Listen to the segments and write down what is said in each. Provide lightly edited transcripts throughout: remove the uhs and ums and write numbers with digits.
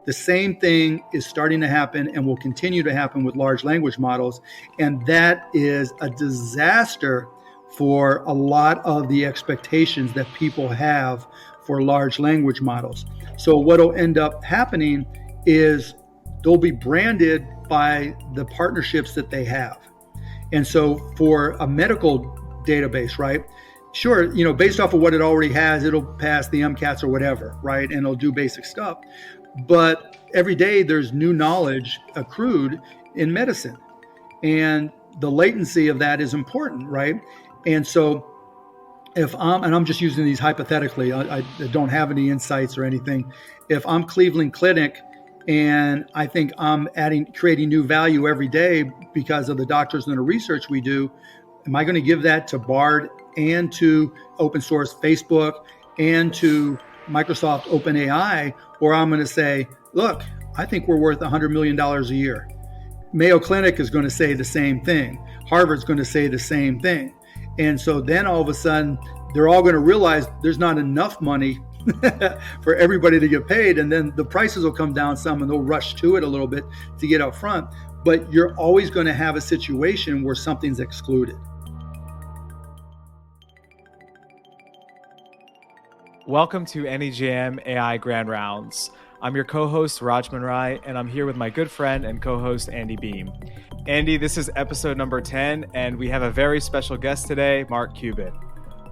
The same thing is starting to happen and will continue to happen with large language models. And that is a disaster for a lot of the expectations that people have for large language models. So what will end up happening is they'll be branded by the partnerships that they have. And so for a medical database, right? Sure, based off of what it already has, it'll pass the MCATs or whatever, right? And it'll do basic stuff. But every day there's new knowledge accrued in medicine. And the latency of that is important, right? And so I'm just using these hypothetically, I don't have any insights or anything. If I'm Cleveland Clinic and I think I'm creating new value every day because of the doctors and the research we do, am I going to give that to Bard and to open source Facebook and to Microsoft OpenAI? Or I'm going to say, look, I think we're worth $100 million a year. Mayo Clinic is going to say the same thing. Harvard's going to say the same thing. And so then all of a sudden, they're all going to realize there's not enough money for everybody to get paid. And then the prices will come down some and they'll rush to it a little bit to get up front. But you're always going to have a situation where something's excluded. Welcome to NEJM AI Grand Rounds. I'm your co-host, Rajman Rai, and I'm here with my good friend and co-host, Andy Beam. Andy, this is episode number 10, and we have a very special guest today, Mark Cuban.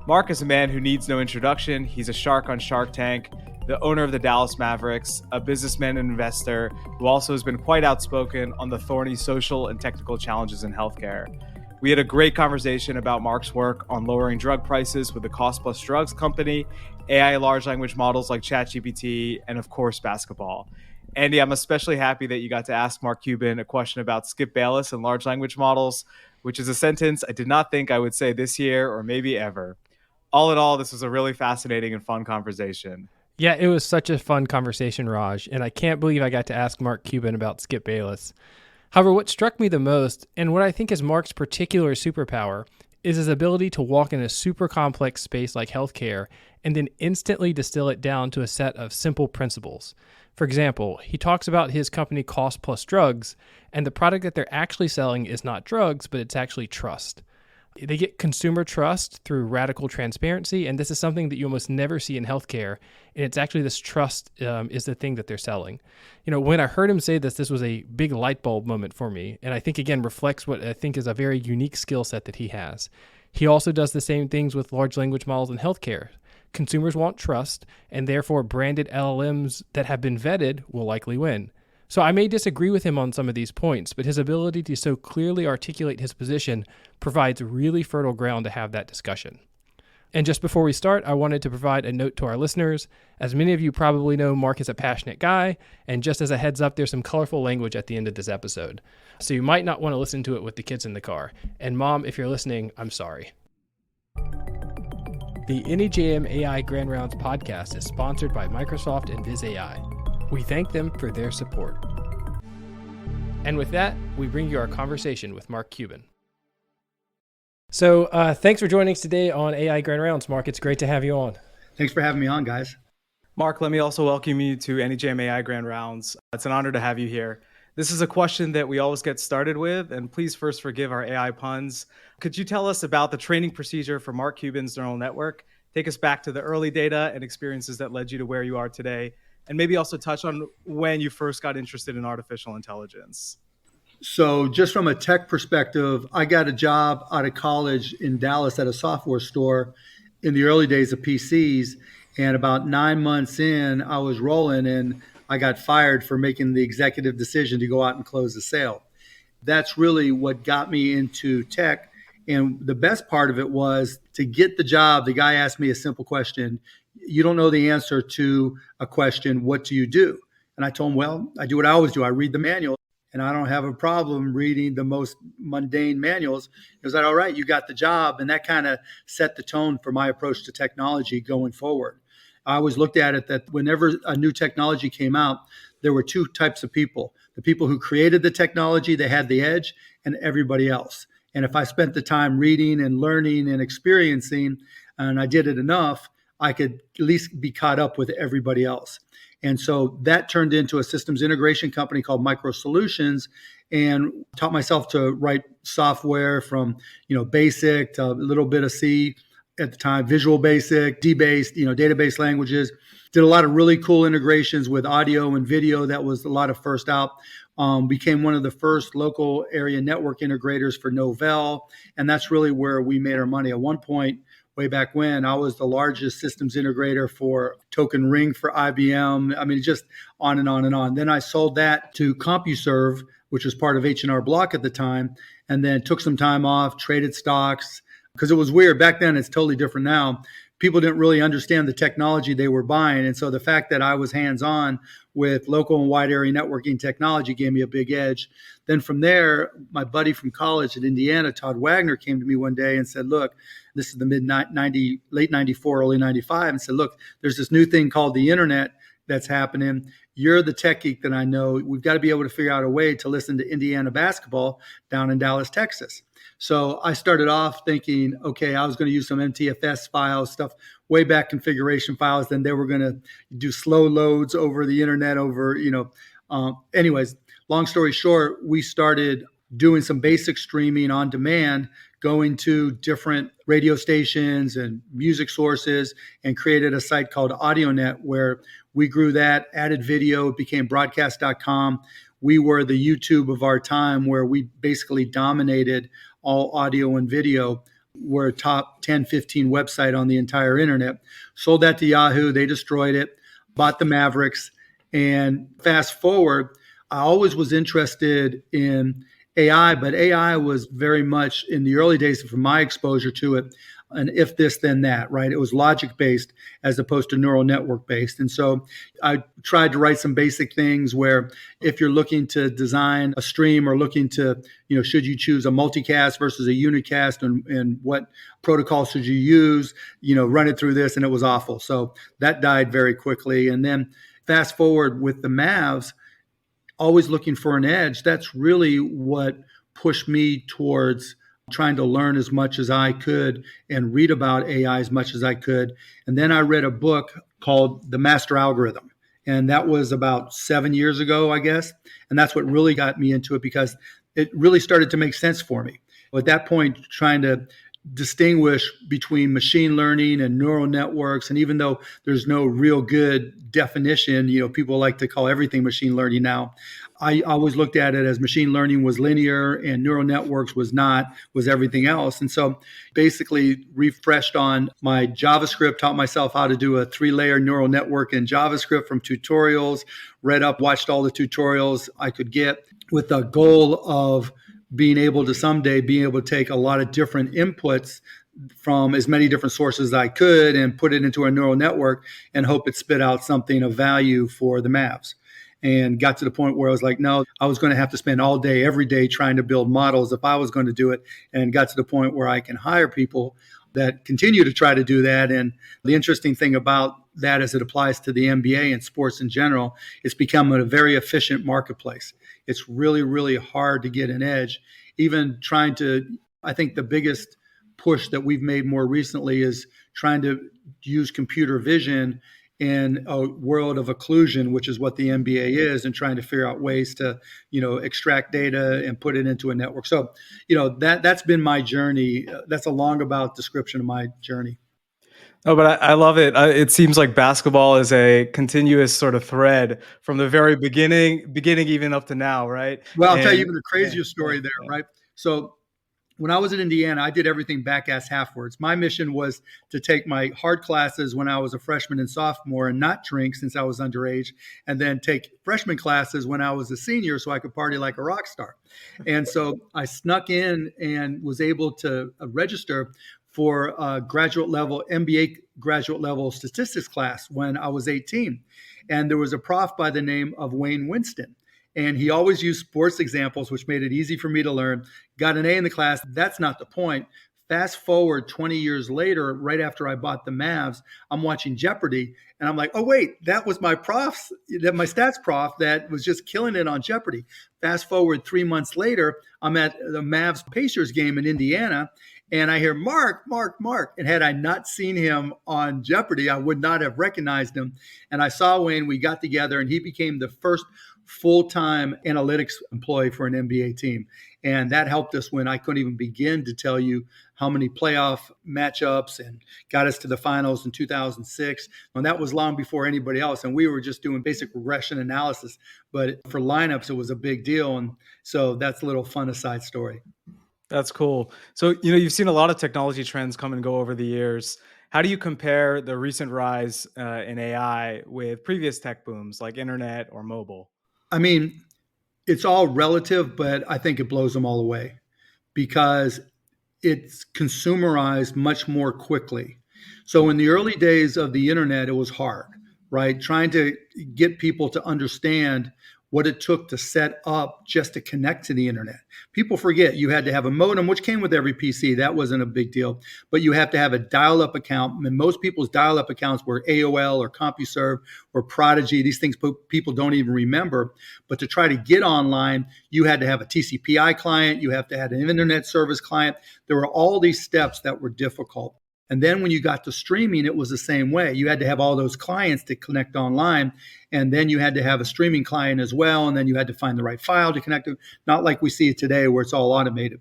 Mark is a man who needs no introduction. He's a shark on Shark Tank, the owner of the Dallas Mavericks, a businessman and investor who also has been quite outspoken on the thorny social and technical challenges in healthcare. We had a great conversation about Mark's work on lowering drug prices with the Cost Plus Drugs company, AI large language models like ChatGPT, and of course, basketball. Andy, I'm especially happy that you got to ask Mark Cuban a question about Skip Bayless and large language models, which is a sentence I did not think I would say this year or maybe ever. All in all, this was a really fascinating and fun conversation. Yeah, it was such a fun conversation, Raj, and I can't believe I got to ask Mark Cuban about Skip Bayless. However, what struck me the most, and what I think is Mark's particular superpower, is his ability to walk in a super complex space like healthcare and then instantly distill it down to a set of simple principles. For example, he talks about his company Cost Plus Drugs, and the product that they're actually selling is not drugs, but it's actually trust. They get consumer trust through radical transparency, and this is something that you almost never see in healthcare, and it's actually this trust is the thing that they're selling. When I heard him say this was a big light bulb moment for me, and I think, again, reflects what I think is a very unique skill set that he has. He also does the same things with large language models in healthcare. Consumers want trust, and therefore branded LLMs that have been vetted will likely win. So I may disagree with him on some of these points, but his ability to so clearly articulate his position provides really fertile ground to have that discussion. And just before we start, I wanted to provide a note to our listeners. As many of you probably know, Mark is a passionate guy, and just as a heads up, there's some colorful language at the end of this episode. So you might not want to listen to it with the kids in the car. And Mom, if you're listening, I'm sorry. The NEJM AI Grand Rounds podcast is sponsored by Microsoft and Viz AI. We thank them for their support. And with that, we bring you our conversation with Mark Cuban. So thanks for joining us today on AI Grand Rounds, Mark. It's great to have you on. Thanks for having me on, guys. Mark, let me also welcome you to NEJM AI Grand Rounds. It's an honor to have you here. This is a question that we always get started with, and please first forgive our AI puns. Could you tell us about the training procedure for Mark Cuban's neural network? Take us back to the early data and experiences that led you to where you are today, and maybe also touch on when you first got interested in artificial intelligence. So just from a tech perspective, I got a job out of college in Dallas at a software store in the early days of PCs. And about 9 months in, I was rolling and I got fired for making the executive decision to go out and close the sale. That's really what got me into tech. And the best part of it was to get the job. The guy asked me a simple question. You don't know the answer to a question. What do you do? And I told him, well, I do what I always do. I read the manual. And I don't have a problem reading the most mundane manuals. It was like, all right, you got the job. And that kind of set the tone for my approach to technology going forward. I always looked at it that whenever a new technology came out, there were two types of people. The people who created the technology, they had the edge, and everybody else. And if I spent the time reading and learning and experiencing, and I did it enough, I could at least be caught up with everybody else. And so that turned into a systems integration company called Micro Solutions, and taught myself to write software from, basic to a little bit of C at the time, Visual Basic, D-based, database languages. Did a lot of really cool integrations with audio and video. That was a lot of first out. Became one of the first local area network integrators for Novell. And that's really where we made our money. At one point, way back when, I was the largest systems integrator for Token Ring for IBM. I mean, just on and on and on. Then I sold that to CompuServe, which was part of H&R Block at the time, and then took some time off, traded stocks, because it was weird. Back then, it's totally different now. People didn't really understand the technology they were buying. And so the fact that I was hands-on with local and wide area networking technology gave me a big edge. Then from there, my buddy from college at Indiana, Todd Wagner, came to me one day and said, look, this is the late 94, early 95, and said, look, there's this new thing called the internet that's happening. You're the tech geek that I know. We've got to be able to figure out a way to listen to Indiana basketball down in Dallas, Texas. So I started off thinking, okay, I was going to use some MTFS files, stuff, way back configuration files. Then they were going to do slow loads over the internet anyways, long story short, we started doing some basic streaming on demand, going to different radio stations and music sources, and created a site called AudioNet where we grew that, added video, it became broadcast.com. We were the YouTube of our time, where we basically dominated all audio and video. We're a top 10, 15 website on the entire internet. Sold that to Yahoo. They destroyed it, bought the Mavericks. And fast forward, I always was interested in AI, but AI was very much in the early days, from my exposure to it, an if this, then that, right? It was logic based as opposed to neural network based. And so I tried to write some basic things where if you're looking to design a stream or looking to, should you choose a multicast versus a unicast, and what protocol should you use, run it through this, and it was awful. So that died very quickly. And then fast forward with the Mavs, always looking for an edge. That's really what pushed me towards trying to learn as much as I could and read about AI as much as I could. And then I read a book called The Master Algorithm. And that was about 7 years ago, I guess. And that's what really got me into it, because it really started to make sense for me. At that point, trying to distinguish between machine learning and neural networks. And even though there's no real good definition, people like to call everything machine learning now. I always looked at it as machine learning was linear and neural networks was not, was everything else. And so basically refreshed on my JavaScript, taught myself how to do a 3-layer neural network in JavaScript from tutorials, read up, watched all the tutorials I could get, with the goal of being able to someday be able to take a lot of different inputs from as many different sources as I could and put it into a neural network and hope it spit out something of value for the Mavs. And got to the point where I was like, no, I was going to have to spend all day, every day trying to build models if I was going to do it. And got to the point where I can hire people that continue to try to do that. And the interesting thing about that, as it applies to the NBA and sports in general, it's become a very efficient marketplace. It's really, really hard to get an edge. Even trying to, I think the biggest push that we've made more recently is trying to use computer vision in a world of occlusion, which is what the NBA is, and trying to figure out ways to, extract data and put it into a network. So, that's been my journey. That's a long about description of my journey. Oh, but I love it. It seems like basketball is a continuous sort of thread from the very beginning even up to now, right? Well, I'll tell you even the craziest story there, right? So when I was in Indiana, I did everything back-ass halfwards. My mission was to take my hard classes when I was a freshman and sophomore and not drink since I was underage, and then take freshman classes when I was a senior so I could party like a rock star. And so I snuck in and was able to register for a graduate level, MBA graduate level statistics class when I was 18. And there was a prof by the name of Wayne Winston. And he always used sports examples, which made it easy for me to learn. Got an A in the class. That's not the point. Fast forward 20 years later, right after I bought the Mavs, I'm watching Jeopardy. And I'm like, oh, wait, that was my my stats prof that was just killing it on Jeopardy. Fast forward 3 months later, I'm at the Mavs Pacers game in Indiana. And I hear, Mark, Mark, Mark. And had I not seen him on Jeopardy, I would not have recognized him. And I saw Wayne, we got together, and he became the first full-time analytics employee for an NBA team. And that helped us when I couldn't even begin to tell you how many playoff matchups and got us to the finals in 2006. And that was long before anybody else. And we were just doing basic regression analysis. But for lineups, it was a big deal. And so that's a little fun aside story. That's cool. So, you've seen a lot of technology trends come and go over the years. How do you compare the recent rise in AI with previous tech booms like internet or mobile? I mean, it's all relative, but I think it blows them all away because it's consumerized much more quickly. So in the early days of the internet, it was hard, right? Trying to get people to understand what it took to set up just to connect to the internet. People forget you had to have a modem, which came with every PC. That wasn't a big deal. But you have to have a dial-up account. And most people's dial-up accounts were AOL or CompuServe or Prodigy. These things people don't even remember. But to try to get online, you had to have a TCP/IP client. You have to have an internet service client. There were all these steps that were difficult. And then when you got to streaming, it was the same way. You had to have all those clients to connect online. And then you had to have a streaming client as well. And then you had to find the right file to connect to, not like we see it today where it's all automated.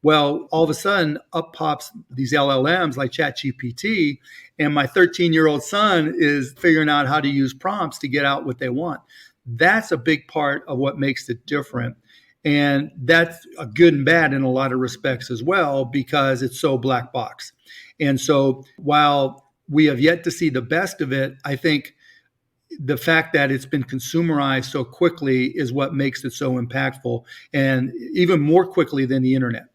Well, all of a sudden, up pops these LLMs like ChatGPT. And my 13-year-old son is figuring out how to use prompts to get out what they want. That's a big part of what makes it different. And that's a good and bad in a lot of respects as well, because it's so black box. And so while we have yet to see the best of it, I think the fact that it's been consumerized so quickly is what makes it so impactful, and even more quickly than the internet.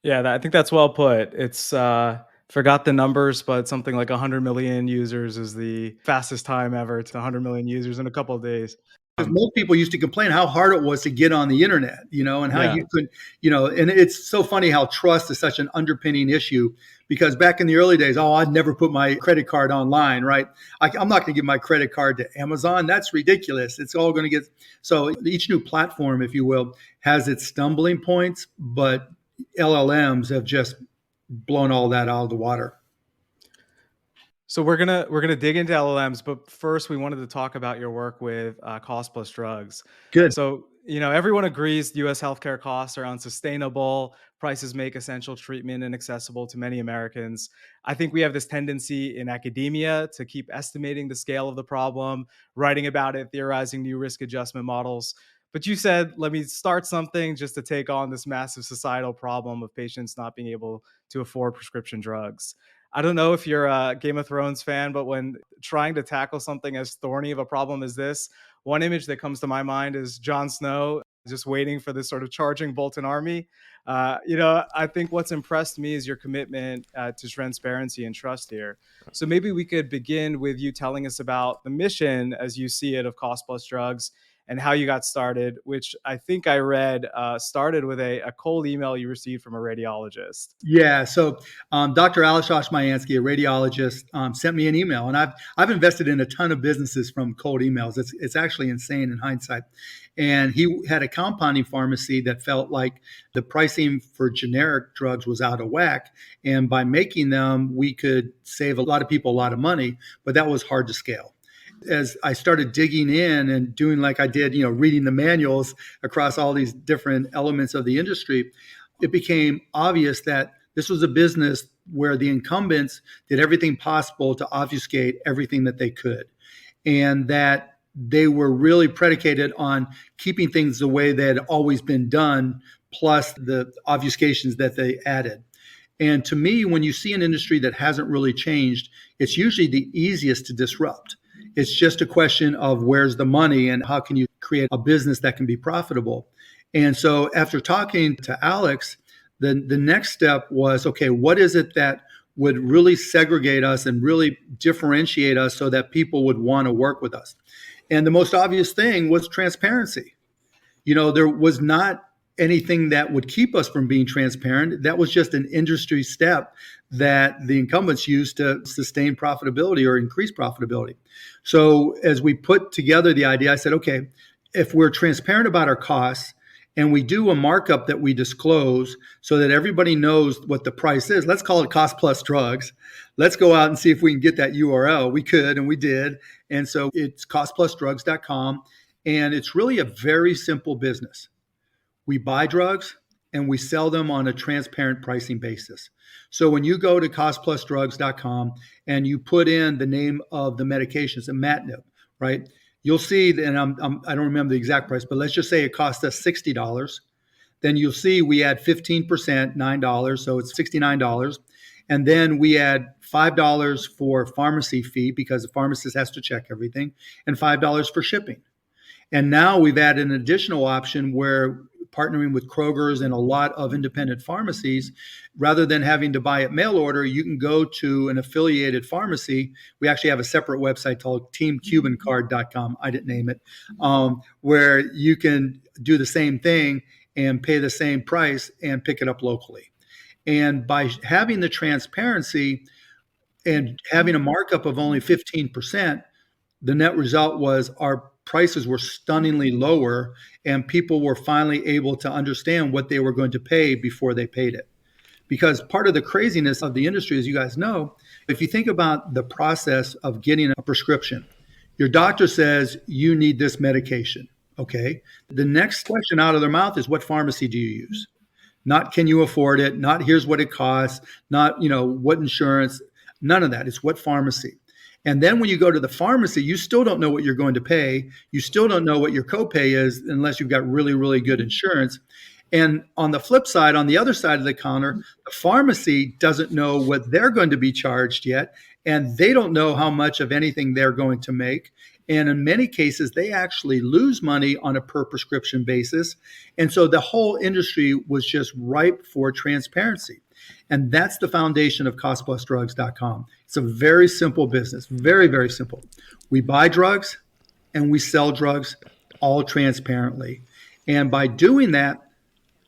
Yeah, I think that's well put. It's forgot the numbers, but something like 100 million users is the fastest time ever to 100 million users in a couple of days. Because most people used to complain how hard it was to get on the internet, and how you could, and it's so funny how trust is such an underpinning issue, because back in the early days, I'd never put my credit card online, right? I'm not going to give my credit card to Amazon. That's ridiculous. It's all going to get, so each new platform, if you will, has its stumbling points, but LLMs have just blown all that out of the water. So we're gonna dig into LLMs, but first we wanted to talk about your work with cost plus drugs. Good. So everyone agrees U.S. healthcare costs are unsustainable. Prices make essential treatment inaccessible to many Americans. I think we have this tendency in academia to keep estimating the scale of the problem, writing about it, theorizing new risk adjustment models. But you said, let me start something just to take on this massive societal problem of patients not being able to afford prescription drugs. I don't know if you're a Game of Thrones fan, but when trying to tackle something as thorny of a problem as this, one image that comes to my mind is Jon Snow just waiting for this sort of charging Bolton army. I think what's impressed me is your commitment to transparency and trust here. So maybe we could begin with you telling us about the mission as you see it of Cost Plus Drugs and how you got started, which I think I read started with a cold email you received from a radiologist. Yeah. So Dr. Alishosh Mayansky, a radiologist, sent me an email, and I've invested in a ton of businesses from cold emails. It's actually insane in hindsight. And he had a compounding pharmacy that felt like the pricing for generic drugs was out of whack. And by making them, we could save a lot of people a lot of money, but that was hard to scale. As I started digging in and doing like I did, reading the manuals across all these different elements of the industry, it became obvious that this was a business where the incumbents did everything possible to obfuscate everything that they could. And that they were really predicated on keeping things the way they had always been done, plus the obfuscations that they added. And to me, when you see an industry that hasn't really changed, it's usually the easiest to disrupt. It's just a question of where's the money and how can you create a business that can be profitable. And so after talking to Alex, the next step was, okay, what is it that would really segregate us and really differentiate us so that people would want to work with us? And the most obvious thing was transparency. There was not anything that would keep us from being transparent. That was just an industry step that the incumbents used to sustain profitability or increase profitability. So as we put together the idea, I said, okay, if we're transparent about our costs And we do a markup that we disclose so that everybody knows what the price is. Let's call it cost plus drugs. Let's go out and see if we can get that URL. We could, and we did. And so it's costplusdrugs.com. And it's really a very simple business. We buy drugs and we sell them on a transparent pricing basis. So when you go to costplusdrugs.com and you put in the name of the medications, imatinib, right? You'll see, and I don't remember the exact price, but let's just say it cost us $60. Then you'll see we add 15%, $9, so it's $69. And then we add $5 for pharmacy fee because the pharmacist has to check everything, and $5 for shipping. And now we've added an additional option where partnering with Kroger's and a lot of independent pharmacies, rather than having to buy it mail order, you can go to an affiliated pharmacy. We actually have a separate website called teamcubancard.com. I didn't name it, where you can do the same thing and pay the same price and pick it up locally. And by having the transparency and having a markup of only 15%, the net result was our prices were stunningly lower, and people were finally able to understand what they were going to pay before they paid it. Because part of the craziness of the industry, as you guys know, if you think about the process of getting a prescription, your doctor says you need this medication. Okay. The next question out of their mouth is, what pharmacy do you use? Not can you afford it? Not here's what it costs. Not, what insurance. None of that. It's what pharmacy. And then when you go to the pharmacy, you still don't know what you're going to pay. You still don't know what your copay is unless you've got really, really good insurance. And on the flip side, on the other side of the counter, the pharmacy doesn't know what they're going to be charged yet. And they don't know how much of anything they're going to make. And in many cases, they actually lose money on a per prescription basis. And so the whole industry was just ripe for transparency. And that's the foundation of costplusdrugs.com. It's a very simple business, very, very simple. We buy drugs and we sell drugs all transparently. And by doing that,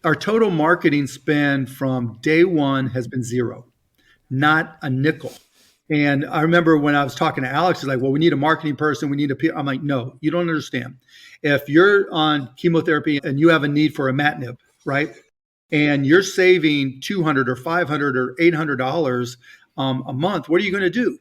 our total marketing spend from day one has been zero, not a nickel. And I remember when I was talking to Alex, he's like, well, we need a marketing person. We need a PR. I'm like, no, you don't understand. If you're on chemotherapy and you have a need for imatinib, right? And you're saving $200 or $500 or $800 a month, what are you going to do?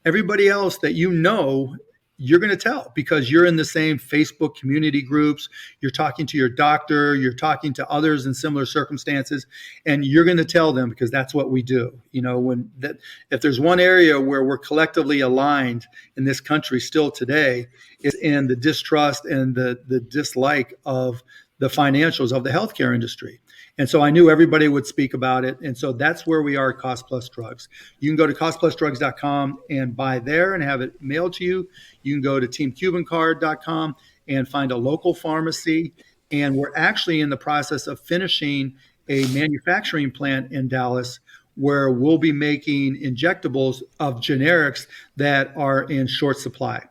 Everybody else that you're going to tell because you're in the same Facebook community groups. You're talking to your doctor. You're talking to others in similar circumstances, and you're going to tell them because that's what we do. If there's one area where we're collectively aligned in this country still today, is in the distrust and the dislike of the financials of the healthcare industry. And so I knew everybody would speak about it. And so that's where we are at Cost Plus Drugs. You can go to costplusdrugs.com and buy there and have it mailed to you. You can go to teamcubancard.com and find a local pharmacy. And we're actually in the process of finishing a manufacturing plant in Dallas where we'll be making injectables of generics that are in short supply.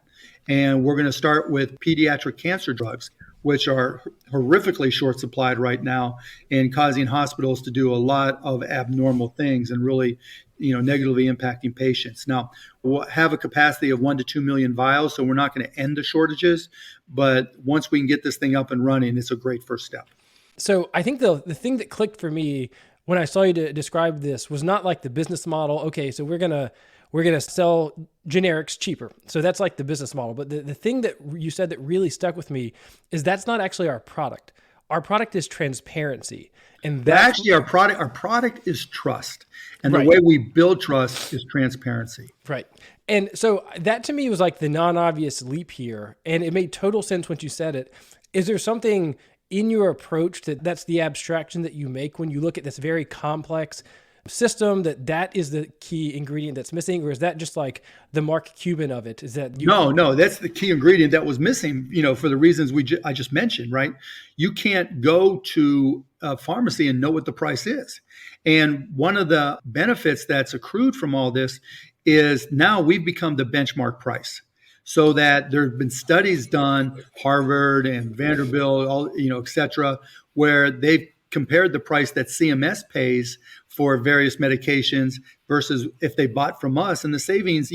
And we're going to start with pediatric cancer drugs, which are horrifically short supplied right now and causing hospitals to do a lot of abnormal things and really, negatively impacting patients. Now, we'll have a capacity of 1 to 2 million vials, so we're not going to end the shortages. But once we can get this thing up and running, it's a great first step. So I think the thing that clicked for me when I saw you describe this was not like the business model. Okay, so we're gonna sell generics cheaper. So that's like the business model. But the thing that you said that really stuck with me is that's not actually our product. Our product is transparency. And that's actually our product is trust. And right. The way we build trust is transparency. Right. And so that to me was like the non-obvious leap here. And it made total sense when you said it. Is there something in your approach that's the abstraction that you make when you look at this very complex system that is the key ingredient that's missing? Or is that just like the Mark Cuban of it? Is that No, that's the key ingredient that was missing, for the reasons I just mentioned, right? You can't go to a pharmacy and know what the price is. And one of the benefits that's accrued from all this is now we've become the benchmark price. So that there have been studies done, Harvard and Vanderbilt, et cetera, where they've compared the price that CMS pays for various medications versus if they bought from us, and the savings,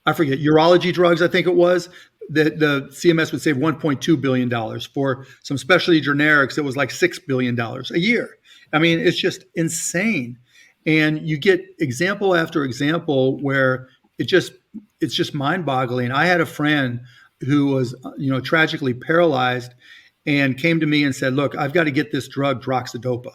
I forget, urology drugs, I think it was, the CMS would save $1.2 billion. For some specialty generics, it was like $6 billion a year. I mean, it's just insane. And you get example after example where it's just mind-boggling. I had a friend who was, tragically paralyzed and came to me and said, look, I've got to get this drug, droxidopa.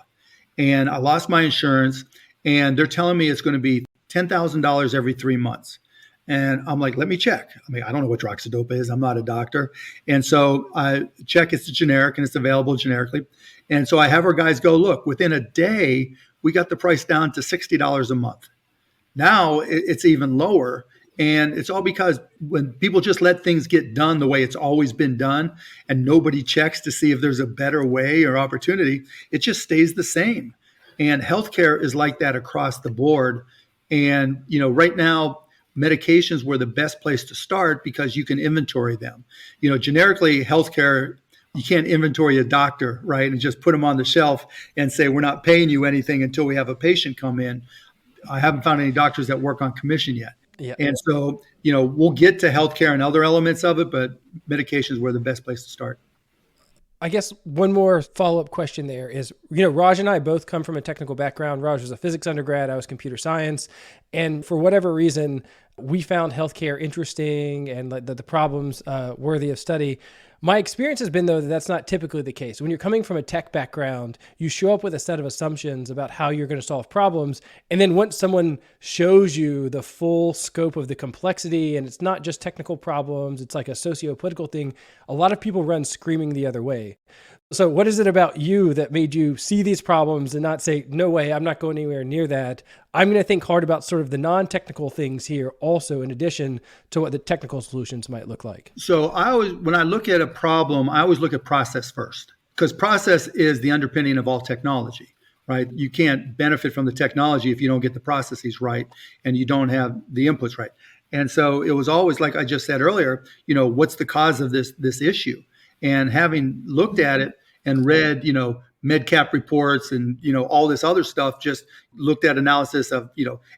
And I lost my insurance, and they're telling me it's going to be $10,000 every 3 months. And I'm like, let me check. I mean, I don't know what droxidopa is. I'm not a doctor. And so I check it's generic and it's available generically. And so I have our guys go, look, within a day, we got the price down to $60 a month. Now it's even lower. And it's all because when people just let things get done the way it's always been done and nobody checks to see if there's a better way or opportunity, it just stays the same. And healthcare is like that across the board. And, right now, medications were the best place to start because you can inventory them. Generically, healthcare, you can't inventory a doctor, right? And just put them on the shelf and say, we're not paying you anything until we have a patient come in. I haven't found any doctors that work on commission yet. Yeah. And so, we'll get to healthcare and other elements of it, but medications were the best place to start. I guess one more follow-up question there is, Raj and I both come from a technical background. Raj was a physics undergrad. I was computer science. And for whatever reason, we found healthcare interesting and the problems worthy of study. My experience has been, though, that that's not typically the case. When you're coming from a tech background, you show up with a set of assumptions about how you're going to solve problems. And then once someone shows you the full scope of the complexity, and it's not just technical problems, it's like a socio-political thing, a lot of people run screaming the other way. So what is it about you that made you see these problems and not say, no way, I'm not going anywhere near that? I'm going to think hard about sort of the non-technical things here also, in addition to what the technical solutions might look like. So when I look at a problem, I always look at process first, because process is the underpinning of all technology, right? You can't benefit from the technology if you don't get the processes right and you don't have the inputs right. And so it was always, like I just said earlier, what's the cause of this issue? And having looked at it and read, MedCap reports and, all this other stuff, just looked at analysis of,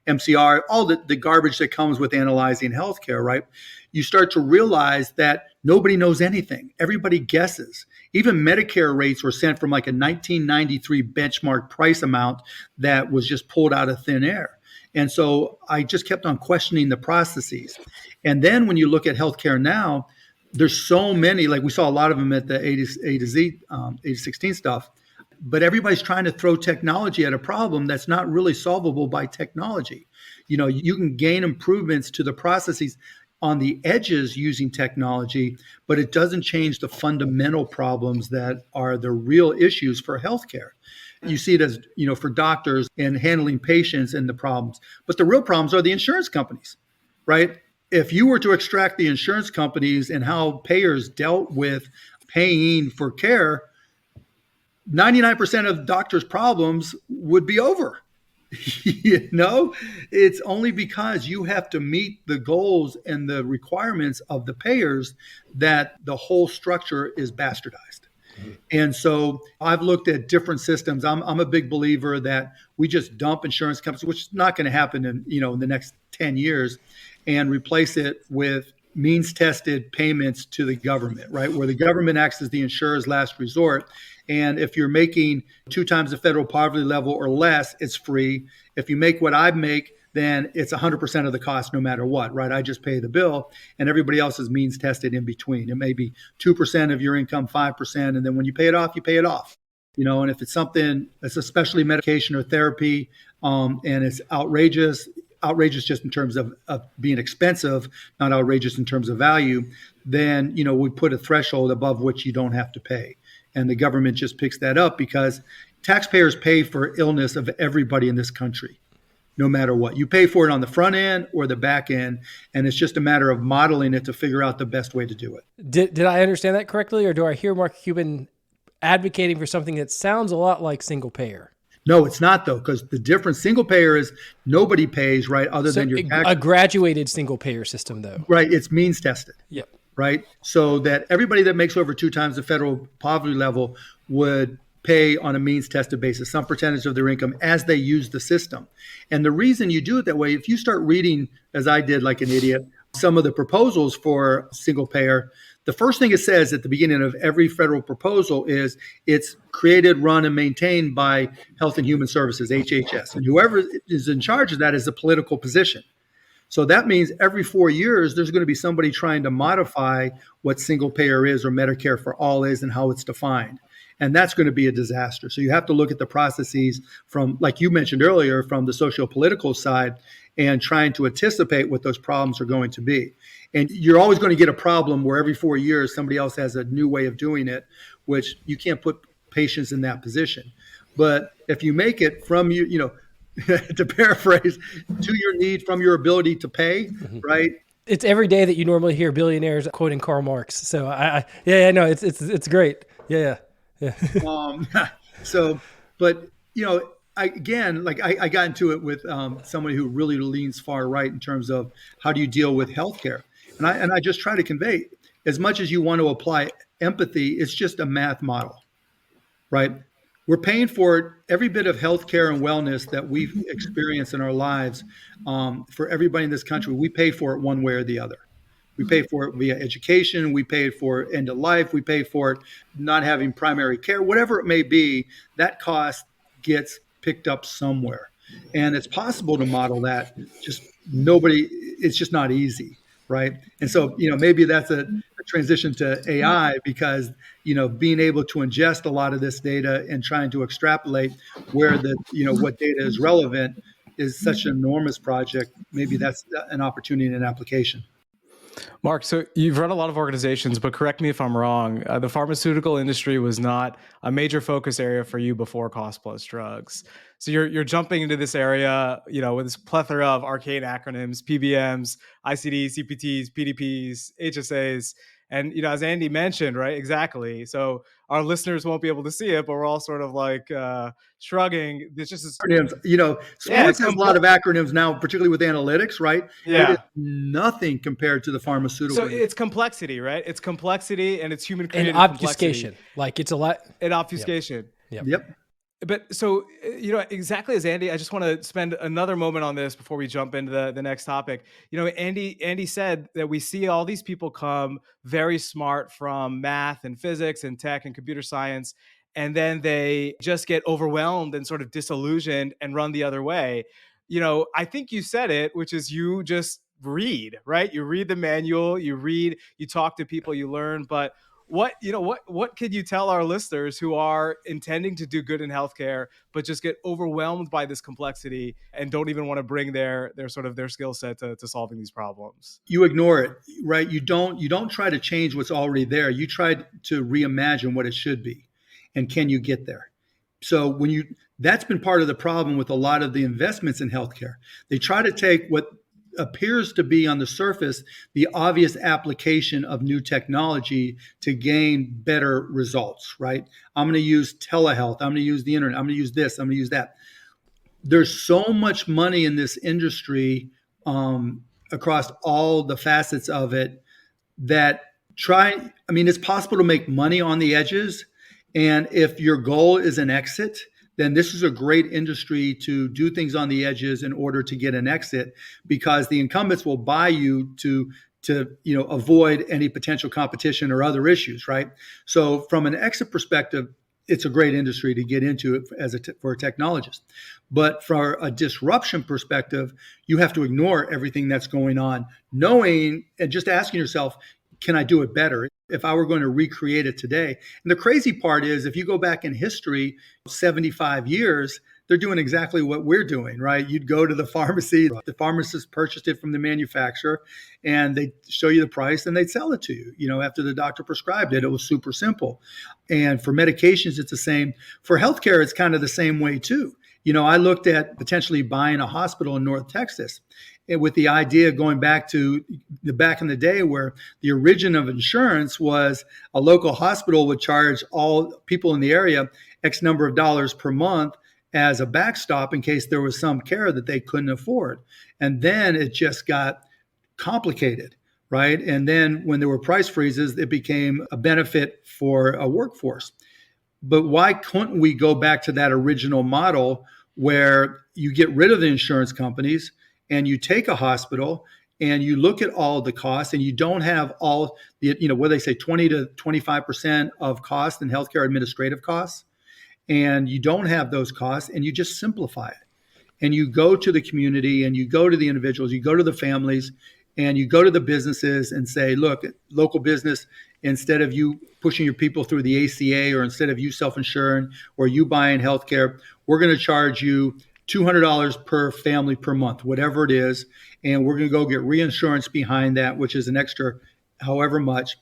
MCR, all the garbage that comes with analyzing healthcare, right? You start to realize that nobody knows anything. Everybody guesses. Even Medicare rates were sent from like a 1993 benchmark price amount that was just pulled out of thin air. And so I just kept on questioning the processes. And then when you look at healthcare now, there's so many, like we saw a lot of them at the A to Z, A to 16 stuff, but everybody's trying to throw technology at a problem that's not really solvable by technology. You can gain improvements to the processes on the edges using technology, but it doesn't change the fundamental problems that are the real issues for healthcare. You see it as, for doctors and handling patients and the problems, but the real problems are the insurance companies, right? If you were to extract the insurance companies and how payers dealt with paying for care, 99% of doctors' problems would be over. It's only because you have to meet the goals and the requirements of the payers that the whole structure is bastardized. And so I've looked at different systems. I'm a big believer that we just dump insurance companies, which is not going to happen in the next 10 years, and replace it with means-tested payments to the government, right? Where the government acts as the insurer's last resort. And if you're making 2 times the federal poverty level or less, it's free. If you make what I make, then it's 100% of the cost no matter what, right? I just pay the bill and everybody else is means tested in between. It may be 2% of your income, 5%. And then when you pay it off, you pay it off. And if it's something that's especially medication or therapy, and it's outrageous just in terms of being expensive, not outrageous in terms of value, then, we put a threshold above which you don't have to pay. And the government just picks that up because taxpayers pay for illness of everybody in this country. No matter what. You pay for it on the front end or the back end, and it's just a matter of modeling it to figure out the best way to do it. Did I understand that correctly, or do I hear Mark Cuban advocating for something that sounds a lot like single payer? No, it's not, though, because the difference, single payer is nobody pays, right, other than your tax. A graduated single payer system, though. Right, it's means tested. Yep. Right, so that everybody that makes over 2 times the federal poverty level would pay on a means tested basis, some percentage of their income as they use the system. And the reason you do it that way, if you start reading, as I did like an idiot, some of the proposals for single payer, the first thing it says at the beginning of every federal proposal is it's created, run, and maintained by Health and Human Services, HHS. And whoever is in charge of that is a political position. So that means every 4 years, there's going to be somebody trying to modify what single payer is or Medicare for all is and how it's defined. And that's going to be a disaster. So you have to look at the processes from, like you mentioned earlier, from the socio-political side and trying to anticipate what those problems are going to be. And you're always going to get a problem where every 4 years, somebody else has a new way of doing it, which you can't put patients in that position. But if you make it from to paraphrase, to your need from your ability to pay, right? It's every day that you normally hear billionaires quoting Karl Marx. So no, it's great. Yeah. But I got into it with somebody who really leans far right in terms of how do you deal with healthcare, and I just try to convey, as much as you want to apply empathy, it's just a math model, right? We're paying for it, every bit of healthcare and wellness that we've experienced in our lives. For everybody in this country, we pay for it one way or the other. We pay for it via education. We pay for it end of life. We pay for it not having primary care, whatever it may be. That cost gets picked up somewhere, and it's possible to model that. It's just not easy, right? And so maybe that's a transition to AI, because being able to ingest a lot of this data and trying to extrapolate where what data is relevant is such an enormous project. Maybe that's an opportunity and an application. Mark, so you've run a lot of organizations, but correct me if I'm wrong. The pharmaceutical industry was not a major focus area for you before cost plus drugs. So you're jumping into this area, with this plethora of arcane acronyms, PBMs, ICDs, CPTs, PDPs, HSAs. And, as Andy mentioned, right? Exactly. So our listeners won't be able to see it, but we're all sort of like shrugging. This just is acronyms. Sports has a lot of acronyms now, particularly with analytics, right? Yeah. It is nothing compared to the pharmaceutical. So it's complexity, right? It's complexity and it's human created and obfuscation. Like it's a lot. And obfuscation. Yep. But so, exactly as Andy, I just want to spend another moment on this before we jump into the next topic. Andy said that we see all these people come very smart from math and physics and tech and computer science, and then they just get overwhelmed and sort of disillusioned and run the other way. I think you said it, which is you just read, right? You read the manual, you talk to people, you learn, but what could you tell our listeners who are intending to do good in healthcare, but just get overwhelmed by this complexity and don't even want to bring their skill set to solving these problems? You ignore it, right? You don't try to change what's already there. You try to reimagine what it should be. And can you get there? So that's been part of the problem with a lot of the investments in healthcare. They try to take what appears to be on the surface the obvious application of new technology to gain better results, right? I'm going to use telehealth. I'm going to use the internet. I'm going to use this. I'm going to use that. There's so much money in this industry across all the facets of it that it's possible to make money on the edges. And if your goal is an exit, then this is a great industry to do things on the edges in order to get an exit, because the incumbents will buy you to avoid any potential competition or other issues, right? So from an exit perspective, it's a great industry to get into for a technologist. But for a disruption perspective, you have to ignore everything that's going on, knowing and just asking yourself, can I do it better if I were going to recreate it today? And the crazy part is, if you go back in history, 75 years, they're doing exactly what we're doing, right? You'd go to the pharmacy, the pharmacist purchased it from the manufacturer, and they'd show you the price and they'd sell it to you, after the doctor prescribed it. It was super simple. And for medications, it's the same. For healthcare, it's kind of the same way too. I looked at potentially buying a hospital in North Texas, and with the idea going back in the day where the origin of insurance was a local hospital would charge all people in the area X number of dollars per month as a backstop in case there was some care that they couldn't afford. And then it just got complicated, right? And then when there were price freezes, it became a benefit for a workforce. But why couldn't we go back to that original model where you get rid of the insurance companies and you take a hospital and you look at all the costs, and you don't have all the, what they say, 20 to 25% of cost in healthcare administrative costs, and you don't have those costs, and you just simplify it. And you go to the community, and you go to the individuals, you go to the families, and you go to the businesses and say, look, local business, instead of you pushing your people through the ACA, or instead of you self-insuring or you buying healthcare, we're going to charge you $200 per family per month, whatever it is. And we're going to go get reinsurance behind that, which is an extra however much.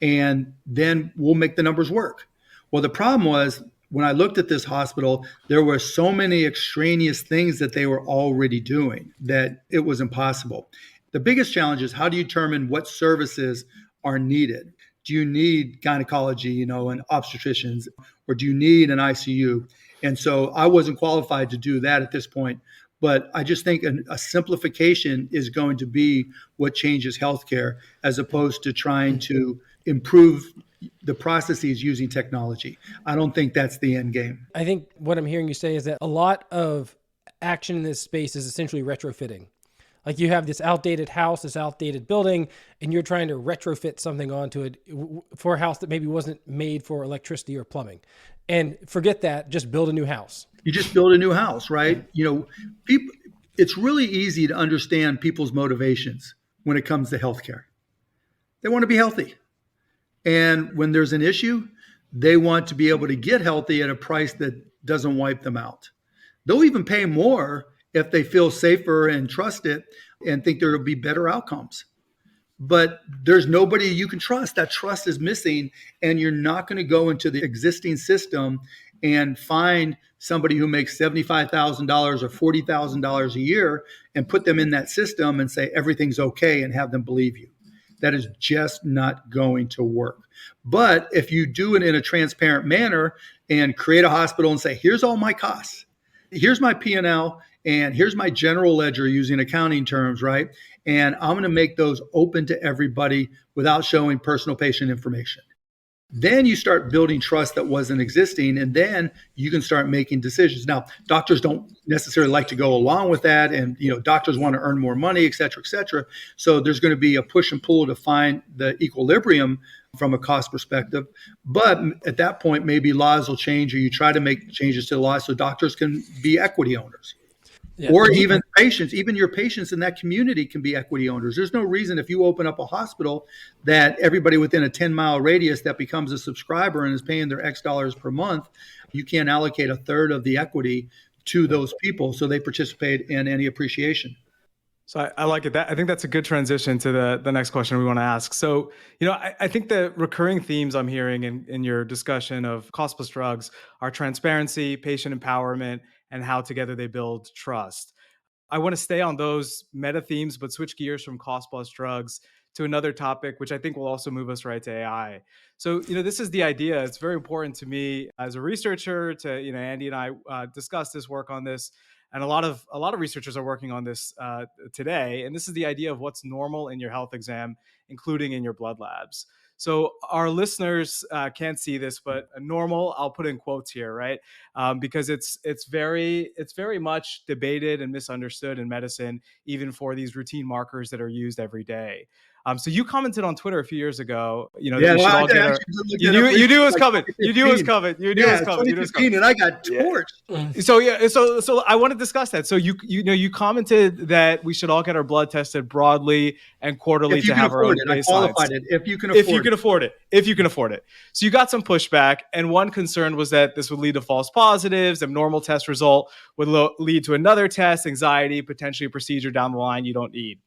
And then we'll make the numbers work. Well, the problem was, when I looked at this hospital, there were so many extraneous things that they were already doing that it was impossible. The biggest challenge is, how do you determine what services are needed? Do you need gynecology, and obstetricians, or do you need an ICU? And so I wasn't qualified to do that at this point. But I just think a simplification is going to be what changes healthcare, as opposed to trying to improve the processes using technology. I don't think that's the end game. I think what I'm hearing you say is that a lot of action in this space is essentially retrofitting. Like, you have this outdated house, this outdated building, and you're trying to retrofit something onto it for a house that maybe wasn't made for electricity or plumbing. And forget that, just build a new house. You just build a new house, right? People, it's really easy to understand people's motivations when it comes to healthcare. They want to be healthy. And when there's an issue, they want to be able to get healthy at a price that doesn't wipe them out. They'll even pay more if they feel safer and trust it and think there will be better outcomes. But there's nobody you can trust. That trust is missing, and you're not going to go into the existing system and find somebody who makes $75,000 or $40,000 a year and put them in that system and say everything's okay and have them believe you. That is just not going to work. But if you do it in a transparent manner and create a hospital and say, here's all my costs, here's my P&L, and here's my general ledger using accounting terms, right? And I'm going to make those open to everybody without showing personal patient information. Then you start building trust that wasn't existing, and then you can start making decisions. Now, doctors don't necessarily like to go along with that, and doctors want to earn more money, et cetera, et cetera. So there's going to be a push and pull to find the equilibrium from a cost perspective. But at that point, maybe laws will change, or you try to make changes to the laws so doctors can be equity owners. Yeah. Or even patients, even your patients in that community can be equity owners. There's no reason, if you open up a hospital, that everybody within a 10-mile radius that becomes a subscriber and is paying their X dollars per month, you can't allocate a third of the equity to those people so they participate in any appreciation. So I like it. I think that's a good transition to the next question we want to ask. So, I think the recurring themes I'm hearing in your discussion of cost plus drugs are transparency, patient empowerment, and how together they build trust. I want to stay on those meta themes, but switch gears from cost plus drugs to another topic, which I think will also move us right to AI. So, this is the idea. It's very important to me as a researcher to, Andy and I discuss this, work on this. And a lot of researchers are working on this today. And this is the idea of what's normal in your health exam, including in your blood labs. So our listeners can't see this, but normal, I'll put in quotes here, right? Because it's very much debated and misunderstood in medicine, even for these routine markers that are used every day. So you commented on Twitter a few years ago, you knew it was coming. You knew it was coming. And I got torched. Yeah. So I want to discuss that. So you commented that we should all get our blood tested broadly and quarterly to have our own baselines. I qualified it. If you can afford it. So you got some pushback, and one concern was that this would lead to false positives. Abnormal test result would lead to another test, anxiety, potentially a procedure down the line you don't need.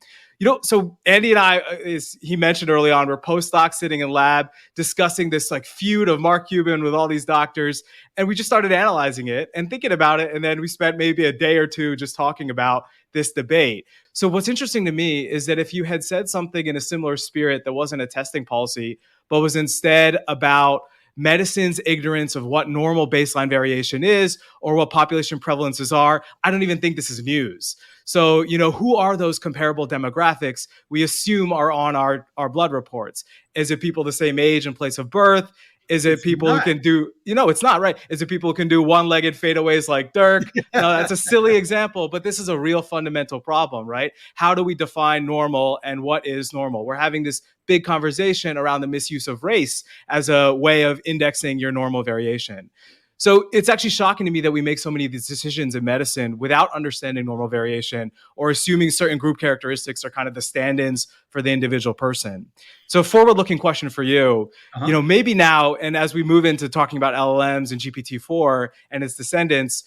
So Andy and I, as he mentioned early on, we're postdocs sitting in lab discussing this feud of Mark Cuban with all these doctors. And we just started analyzing it and thinking about it. And then we spent maybe a day or two just talking about this debate. So what's interesting to me is that if you had said something in a similar spirit that wasn't a testing policy, but was instead about medicine's ignorance of what normal baseline variation is or what population prevalences are, I don't even think this is news. So, who are those comparable demographics we assume are on our blood reports? Is it people the same age and place of birth? Is it It's people who not. can do, it's not, right? Is it people who can do one-legged fadeaways like Dirk? No, that's a silly example, but this is a real fundamental problem, right? How do we define normal and what is normal? We're having this big conversation around the misuse of race as a way of indexing your normal variation. So it's actually shocking to me that we make so many of these decisions in medicine without understanding normal variation or assuming certain group characteristics are kind of the stand-ins for the individual person. So forward-looking question for you, maybe now, and as we move into talking about LLMs and GPT-4 and its descendants,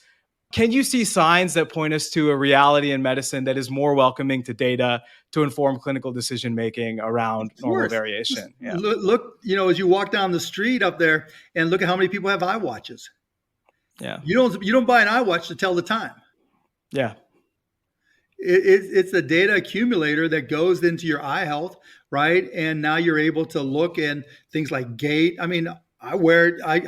can you see signs that point us to a reality in medicine that is more welcoming to data to inform clinical decision-making around normal variation? Yeah. Look, as you walk down the street up there and look at how many people have iWatches. Yeah. You don't buy an iWatch to tell the time. Yeah. It's the data accumulator that goes into your eye health, right? And now you're able to look in things like gait. I mean, I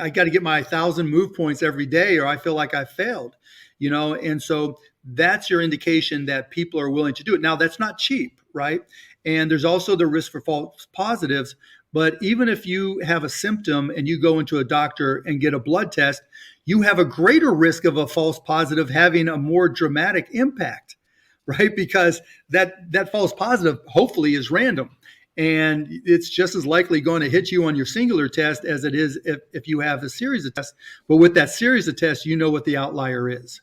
got to get my 1,000 move points every day or I feel like I failed, and so that's your indication that people are willing to do it. Now, that's not cheap, right? And there's also the risk for false positives. But even if you have a symptom and you go into a doctor and get a blood test, you have a greater risk of a false positive having a more dramatic impact, right? Because that false positive hopefully is random. And it's just as likely going to hit you on your singular test as it is if you have a series of tests. But with that series of tests, you know what the outlier is.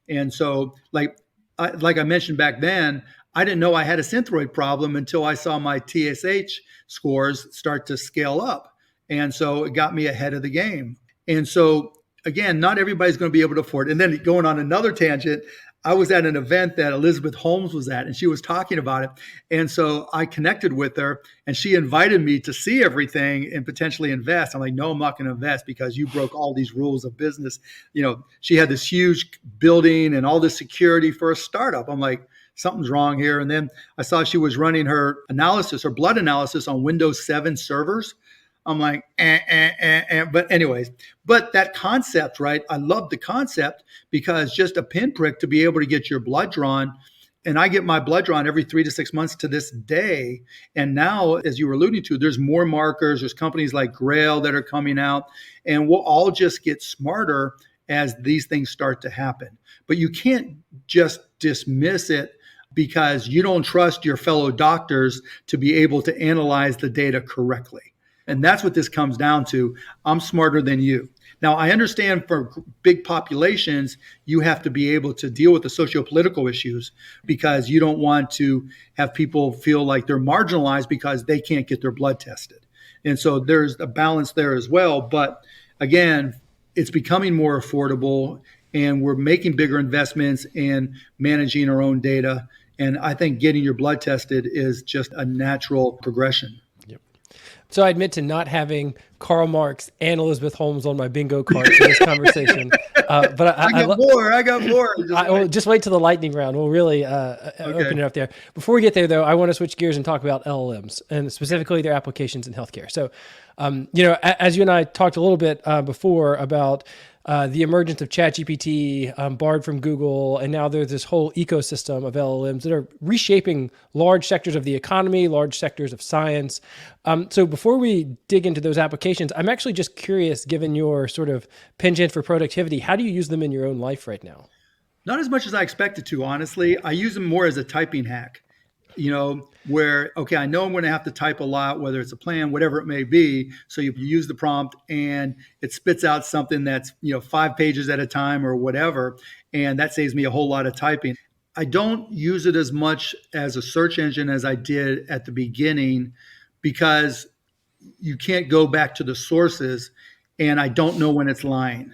And so like I mentioned back then, I didn't know I had a synthroid problem until I saw my TSH scores start to scale up. And so it got me ahead of the game. And so again, not everybody's going to be able to afford it. And then going on another tangent, I was at an event that Elizabeth Holmes was at, and she was talking about it. And so I connected with her, and she invited me to see everything and potentially invest. I'm like, no, I'm not going to invest because you broke all these rules of business. She had this huge building and all this security for a startup. I'm like, something's wrong here. And then I saw she was running her blood analysis on Windows 7 servers. I'm like, but anyways, but that concept, right? I love the concept because just a pinprick to be able to get your blood drawn. And I get my blood drawn every 3 to 6 months to this day. And now, as you were alluding to, there's more markers. There's companies like Grail that are coming out, and we'll all just get smarter as these things start to happen. But you can't just dismiss it because you don't trust your fellow doctors to be able to analyze the data correctly. And that's what this comes down to. I'm smarter than you. Now, I understand for big populations, you have to be able to deal with the socio-political issues because you don't want to have people feel like they're marginalized because they can't get their blood tested. And so there's a balance there as well. But again, it's becoming more affordable and we're making bigger investments in managing our own data. And I think getting your blood tested is just a natural progression. So I admit to not having Karl Marx and Elizabeth Holmes on my bingo card for this conversation. But I got more. Just wait till the lightning round. We'll really open it up there. Before we get there, though, I want to switch gears and talk about LLMs and specifically their applications in healthcare. So, as you and I talked a little bit before about the emergence of ChatGPT, borrowed from Google, and now there's this whole ecosystem of LLMs that are reshaping large sectors of the economy, large sectors of science. So before we dig into those applications, I'm actually just curious, given your sort of penchant for productivity, how do you use them in your own life right now? Not as much as I expected to, honestly. I use them more as a typing hack. Where, okay, I know I'm going to have to type a lot, whether it's a plan, whatever it may be. So you use the prompt and it spits out something that's, 5 pages at a time or whatever. And that saves me a whole lot of typing. I don't use it as much as a search engine as I did at the beginning because you can't go back to the sources and I don't know when it's lying.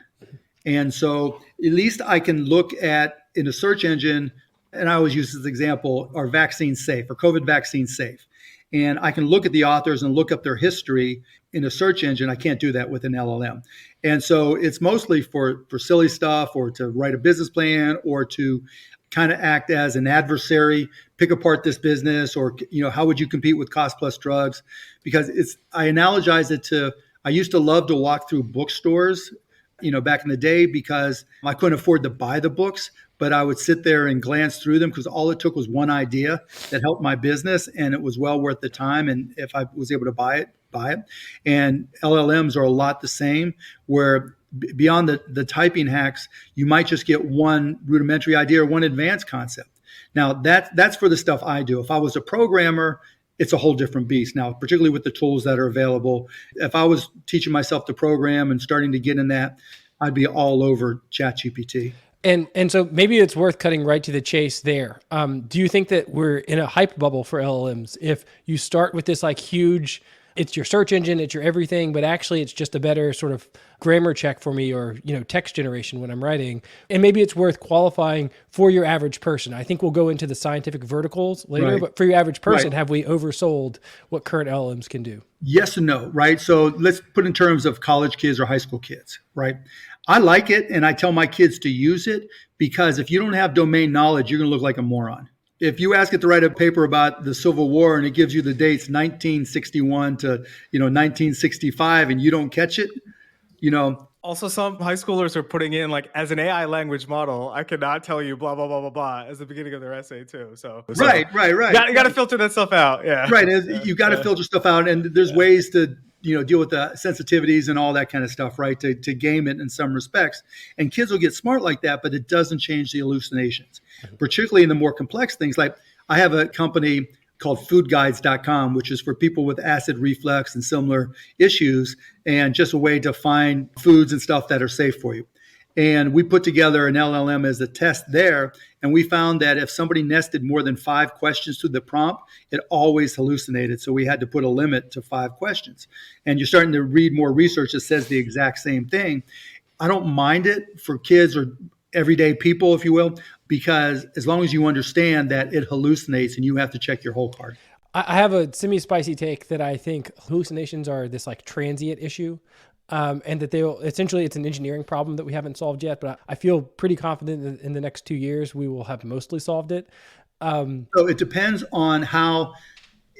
And so at least I can look at in a search engine, and I always use this example, are vaccines safe or COVID vaccines safe? And I can look at the authors and look up their history in a search engine. I can't do that with an LLM. And so it's mostly for silly stuff or to write a business plan or to kind of act as an adversary, pick apart this business or, how would you compete with cost plus drugs? Because I analogize it to, I used to love to walk through bookstores, back in the day because I couldn't afford to buy the books. but I would sit there and glance through them because all it took was one idea that helped my business, and it was well worth the time. And if I was able to buy it, buy it. And LLMs are a lot the same, where beyond the typing hacks, you might just get one rudimentary idea or one advanced concept. Now that's for the stuff I do. If I was a programmer, it's a whole different beast now, particularly with the tools that are available. If I was teaching myself to program and starting to get in that, I'd be all over ChatGPT. And so maybe it's worth cutting right to the chase there. Do you think that we're in a hype bubble for LLMs? If you start with this like huge, it's your search engine, it's your everything, but actually it's just a better sort of grammar check for me, or, you know, text generation when I'm writing. And maybe it's worth qualifying for your average person. I think we'll go into the scientific verticals later, but for your average person, have we oversold what current LLMs can do? Yes and no, right? So let's put in terms of college kids or high school kids, right? I like it, and I tell my kids to use it, because if you don't have domain knowledge, you're going to look like a moron. If you ask it to write a paper about the Civil War and it gives you the dates 1961 to 1965, and you don't catch it, Also, some high schoolers are putting in, like, as an AI language model, I cannot tell you blah, blah, blah, blah, blah as the beginning of their essay too. So right. You got to filter that stuff out. Yeah. Right. You got to filter stuff out, and there's ways to, deal with the sensitivities and all that kind of stuff, right? To game it in some respects. And kids will get smart like that, but it doesn't change the hallucinations, particularly in the more complex things. Like, I have a company called foodguides.com, which is for people with acid reflux and similar issues, and just a way to find foods and stuff that are safe for you. And we put together an LLM as a test there, and we found that if somebody nested more than 5 questions to the prompt, it always hallucinated. So we had to put a limit to 5 questions. And you're starting to read more research that says the exact same thing. I don't mind it for kids or everyday people, if you will, because as long as you understand that it hallucinates and you have to check your whole card. I have a semi-spicy take that I think hallucinations are this like transient issue. And that essentially it's an engineering problem that we haven't solved yet, but I feel pretty confident that in the next 2 years, we will have mostly solved it. So it depends on how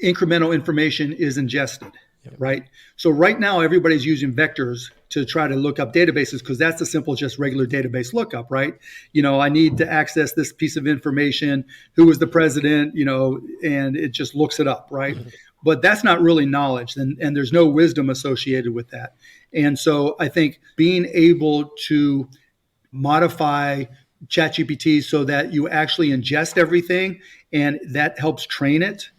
incremental information is ingested, right? So right now, everybody's using vectors to try to look up databases, because that's the simple, just regular database lookup, right? I need to access this piece of information, who was the president, and it just looks it up, right? But that's not really knowledge, and there's no wisdom associated with that. And so I think being able to modify ChatGPT so that you actually ingest everything, and that helps train it,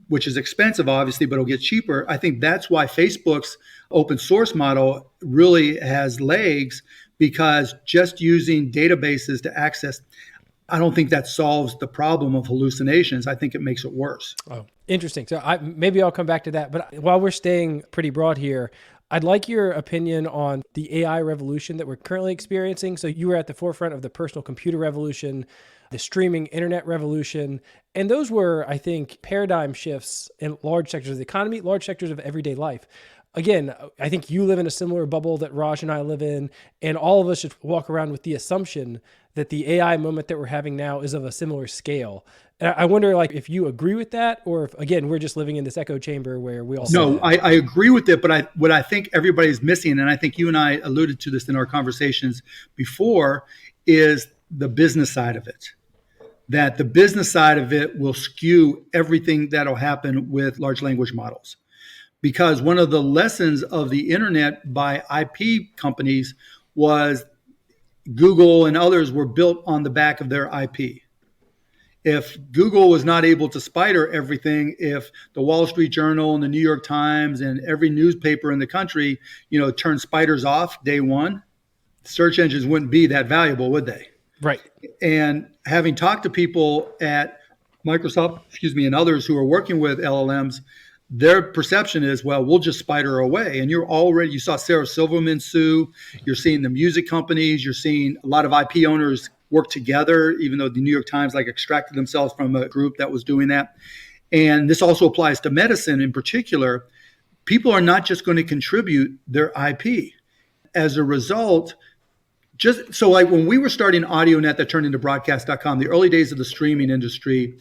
which is expensive, obviously, but it'll get cheaper. I think that's why Facebook's open source model really has legs, because just using databases to access, I don't think that solves the problem of hallucinations. I think it makes it worse. Oh, interesting. So maybe I'll come back to that. But while we're staying pretty broad here, I'd like your opinion on the AI revolution that we're currently experiencing. So you were at the forefront of the personal computer revolution, the streaming internet revolution. And those were, I think, paradigm shifts in large sectors of the economy, large sectors of everyday life. Again, I think you live in a similar bubble that Raj and I live in, and all of us should walk around with the assumption that the AI moment that we're having now is of a similar scale. And I wonder, like, if you agree with that, or if, again, we're just living in this echo chamber where we all... No, I agree with it, but what I think everybody's missing, and I think you and I alluded to this in our conversations before, is the business side of it. That the business side of it will skew everything that'll happen with large language models. Because one of the lessons of the internet by IP companies was Google and others were built on the back of their IP. If Google was not able to spider everything, if the Wall Street Journal and the New York Times and every newspaper in the country, turned spiders off day one, search engines wouldn't be that valuable, would they? Right. And having talked to people at Microsoft, and others who are working with LLMs, their perception is, well, we'll just spider away. And you saw Sarah Silverman sue. You're seeing the music companies. You're seeing a lot of IP owners work together, even though the New York Times extracted themselves from a group that was doing that. And this also applies to medicine in particular. People are not just going to contribute their IP. As a result, when we were starting AudioNet that turned into broadcast.com, the early days of the streaming industry,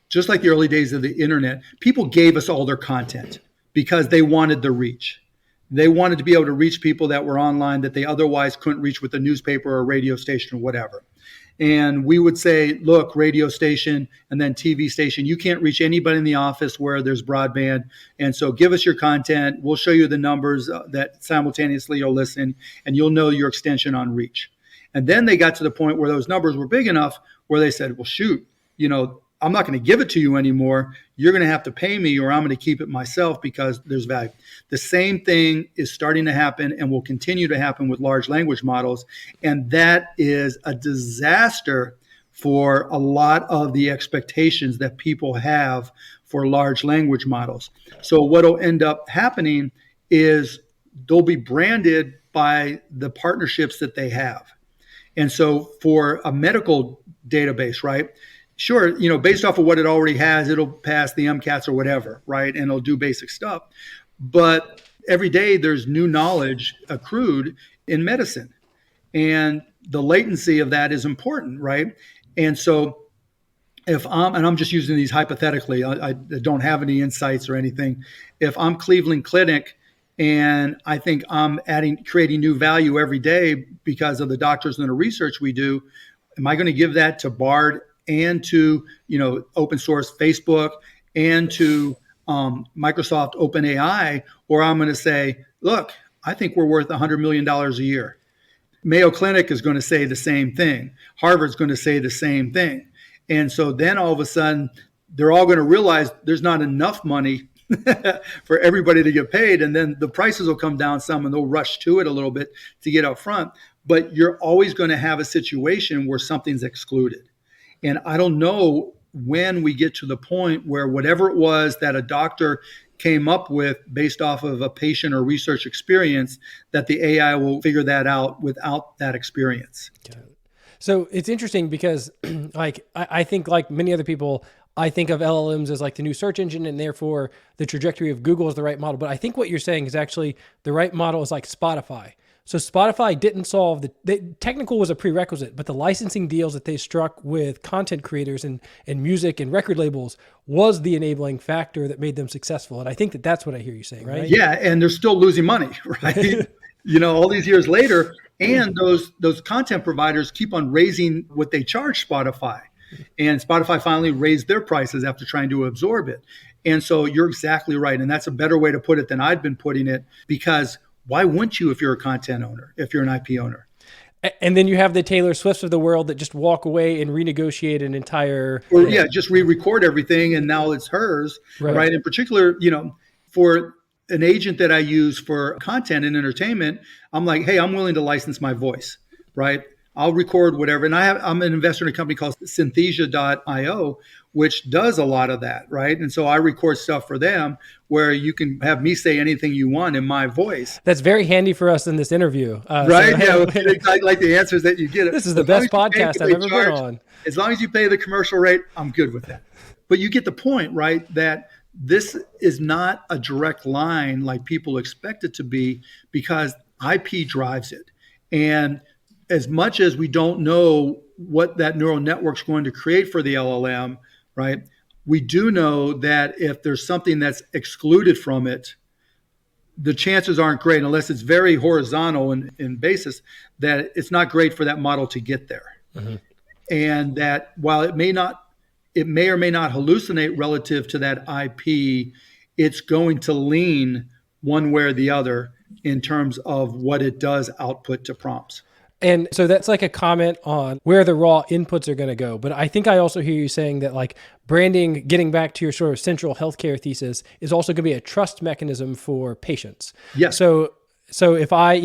just like the early days of the internet, people gave us all their content because they wanted the reach. They wanted to be able to reach people that were online that they otherwise couldn't reach with a newspaper or a radio station or whatever. And we would say, look, radio station and then TV station, you can't reach anybody in the office where there's broadband. And so give us your content. We'll show you the numbers that simultaneously you'll listen, and you'll know your extension on reach. And then they got to the point where those numbers were big enough where they said, well, shoot, I'm not going to give it to you anymore. You're going to have to pay me, or I'm going to keep it myself because there's value. The same thing is starting to happen and will continue to happen with large language models. And that is a disaster for a lot of the expectations that people have for large language models. So what will end up happening is they'll be branded by the partnerships that they have. And so for a medical database, right? Sure, based off of what it already has, it'll pass the MCATs or whatever, right? And it'll do basic stuff. But every day there's new knowledge accrued in medicine. And the latency of that is important, right? And so I'm just using these hypothetically, I don't have any insights or anything. If I'm Cleveland Clinic and I think I'm creating new value every day because of the doctors and the research we do, am I going to give that to Bard and to open source Facebook and to Microsoft OpenAI, or I'm going to say, look, I think we're worth $100 million a year. Mayo Clinic is going to say the same thing. Harvard's going to say the same thing. And so then all of a sudden, they're all going to realize there's not enough money for everybody to get paid. And then the prices will come down some and they'll rush to it a little bit to get up front. But you're always going to have a situation where something's excluded. And I don't know when we get to the point where whatever it was that a doctor came up with based off of a patient or research experience, that the AI will figure that out without that experience. So it's interesting because I think like many other people, I think of LLMs as like the new search engine, and therefore the trajectory of Google is the right model. But I think what you're saying is actually the right model is like Spotify. So Spotify didn't solve the technical was a prerequisite, but the licensing deals that they struck with content creators and music and record labels was the enabling factor that made them successful. And I think that's what I hear you saying, right? Yeah, and they're still losing money, right? All these years later, and those content providers keep on raising what they charge Spotify. And Spotify finally raised their prices after trying to absorb it. And so you're exactly right. And that's a better way to put it than I've been putting it, because why wouldn't you if you're a content owner, if you're an IP owner? And then you have the Taylor Swifts of the world that just walk away and renegotiate an entire... just re-record everything and now it's hers, right? In particular, for an agent that I use for content and entertainment, I'm like, hey, I'm willing to license my voice, right? I'll record whatever. And I'm an investor in a company called Synthesia.io, which does a lot of that, right? And so I record stuff for them where you can have me say anything you want in my voice. That's very handy for us in this interview. Right? I like the answers that you get. This is the best podcast I've ever been on. As long as you pay the commercial rate, I'm good with that. But you get the point, right? That this is not a direct line like people expect it to be, because IP drives it. And as much as we don't know what that neural network's going to create for the LLM, right? We do know that if there's something that's excluded from it, the chances aren't great, unless it's very horizontal in basis, that it's not great for that model to get there. Mm-hmm. And that while it may or may not hallucinate relative to that IP, it's going to lean one way or the other in terms of what it does output to prompts. And so that's like a comment on where the raw inputs are going to go. But I think I also hear you saying that like branding, getting back to your sort of central healthcare thesis, is also going to be a trust mechanism for patients. Yes. So if I,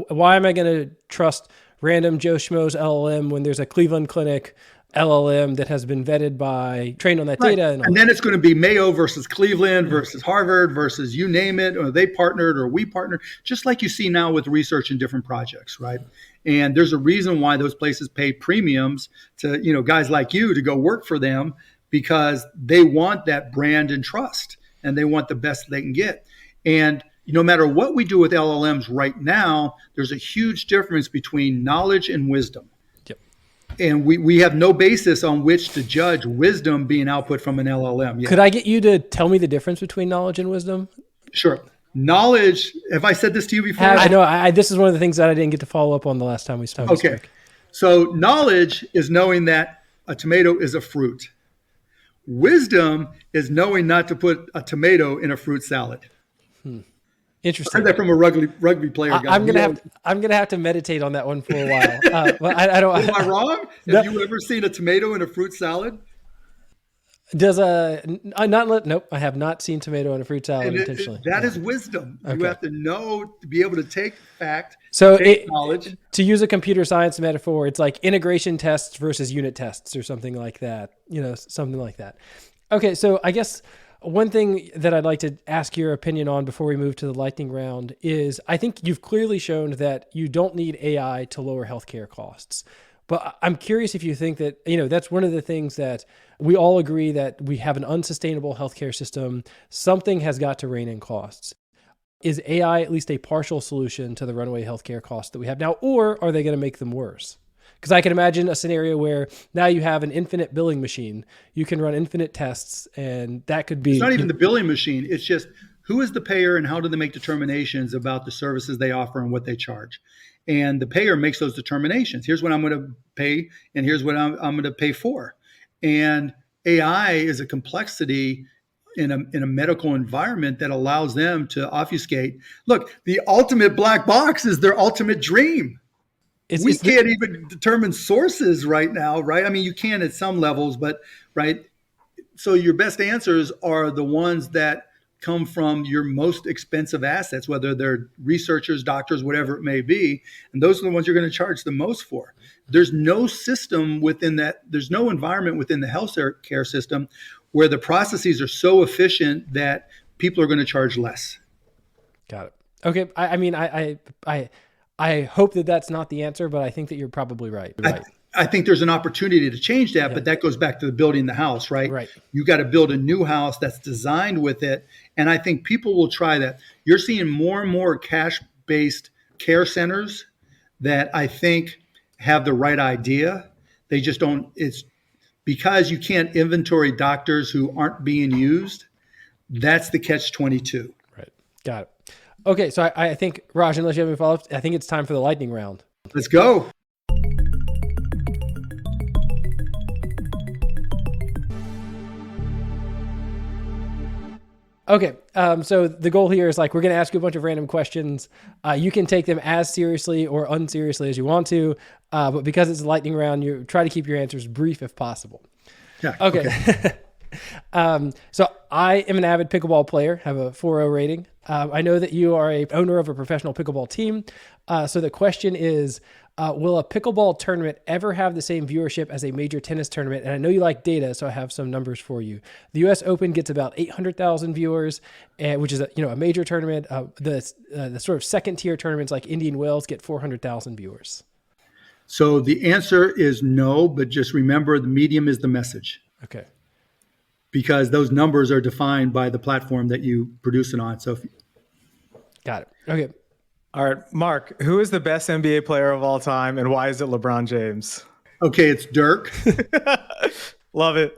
why am I going to trust random Joe Schmo's LLM when there's a Cleveland Clinic LLM that has been vetted trained on that data? And then it's going to be Mayo versus Cleveland versus Harvard versus you name it, or they partnered or we partnered, just like you see now with research in different projects, right? And there's a reason why those places pay premiums to, guys like you to go work for them, because they want that brand and trust, and they want the best they can get. And no matter what we do with LLMs right now, there's a huge difference between knowledge and wisdom. And we have no basis on which to judge wisdom being output from an LLM. Yet. Could I get you to tell me the difference between knowledge and wisdom? Sure. Knowledge, have I said this to you before? I know. This is one of the things that I didn't get to follow up on the last time we spoke. Okay. So knowledge is knowing that a tomato is a fruit. Wisdom is knowing not to put a tomato in a fruit salad. I Interesting. heard that from a rugby player guy. I'm gonna have to meditate on that one for a while. But I don't. Am I wrong? No. Have you ever seen a tomato in a fruit salad? Does nope, I have not seen tomato in a fruit salad intentionally. That is wisdom. Okay. You have to know to be able to take fact, So take knowledge. To use a computer science metaphor, it's like integration tests versus unit tests or something like that. Something like that. Okay, so I guess one thing that I'd like to ask your opinion on before we move to the lightning round is I think you've clearly shown that you don't need AI to lower healthcare costs. But I'm curious if you think that, that's one of the things that we all agree that we have an unsustainable healthcare system. Something has got to rein in costs. Is AI at least a partial solution to the runaway healthcare costs that we have now, or are they going to make them worse? Because I can imagine a scenario where now you have an infinite billing machine. You can run infinite tests, and that could be... It's not even the billing machine. It's just who is the payer and how do they make determinations about the services they offer and what they charge. And the payer makes those determinations. Here's what I'm going to pay, and here's what I'm going to pay for. And AI is a complexity in a medical environment that allows them to obfuscate. Look, the ultimate black box is their ultimate dream. We can't even determine sources right now, right? I mean, you can at some levels, but right. So your best answers are the ones that come from your most expensive assets, whether they're researchers, doctors, whatever it may be. And those are the ones you're going to charge the most for. There's no system within that. There's no environment within the health care system where the processes are so efficient that people are going to charge less. Got it. Okay. I hope that that's not the answer, but I think that you're probably right. I think there's an opportunity to change that, but that goes back to the building the house, right? Right. You got to build a new house that's designed with it. And I think people will try that. You're seeing more and more cash-based care centers that I think have the right idea. They just don't, it's because you can't inventory doctors who aren't being used. That's the catch-22. Right. Got it. Okay. So I think, Raj, unless you have any follow-ups, I think it's time for the lightning round. Let's go. Okay, so the goal here is we're going to ask you a bunch of random questions. You can take them as seriously or unseriously as you want to, but because it's a lightning round, you try to keep your answers brief if possible. Yeah. Okay. So I am an avid pickleball player, have a 4.0 rating. I know that you are a owner of a professional pickleball team. So the question is, will a pickleball tournament ever have the same viewership as a major tennis tournament? And I know you like data, so I have some numbers for you. The U.S. Open gets about 800,000 viewers, which is a major tournament. The sort of second tier tournaments like Indian Wells get 400,000 viewers. So the answer is no, but just remember the medium is the message. Okay. Because those numbers are defined by the platform that you produce it on. So, got it. Okay. All right, Mark, who is the best NBA player of all time, and why is it LeBron James? Okay, it's Dirk. Love it.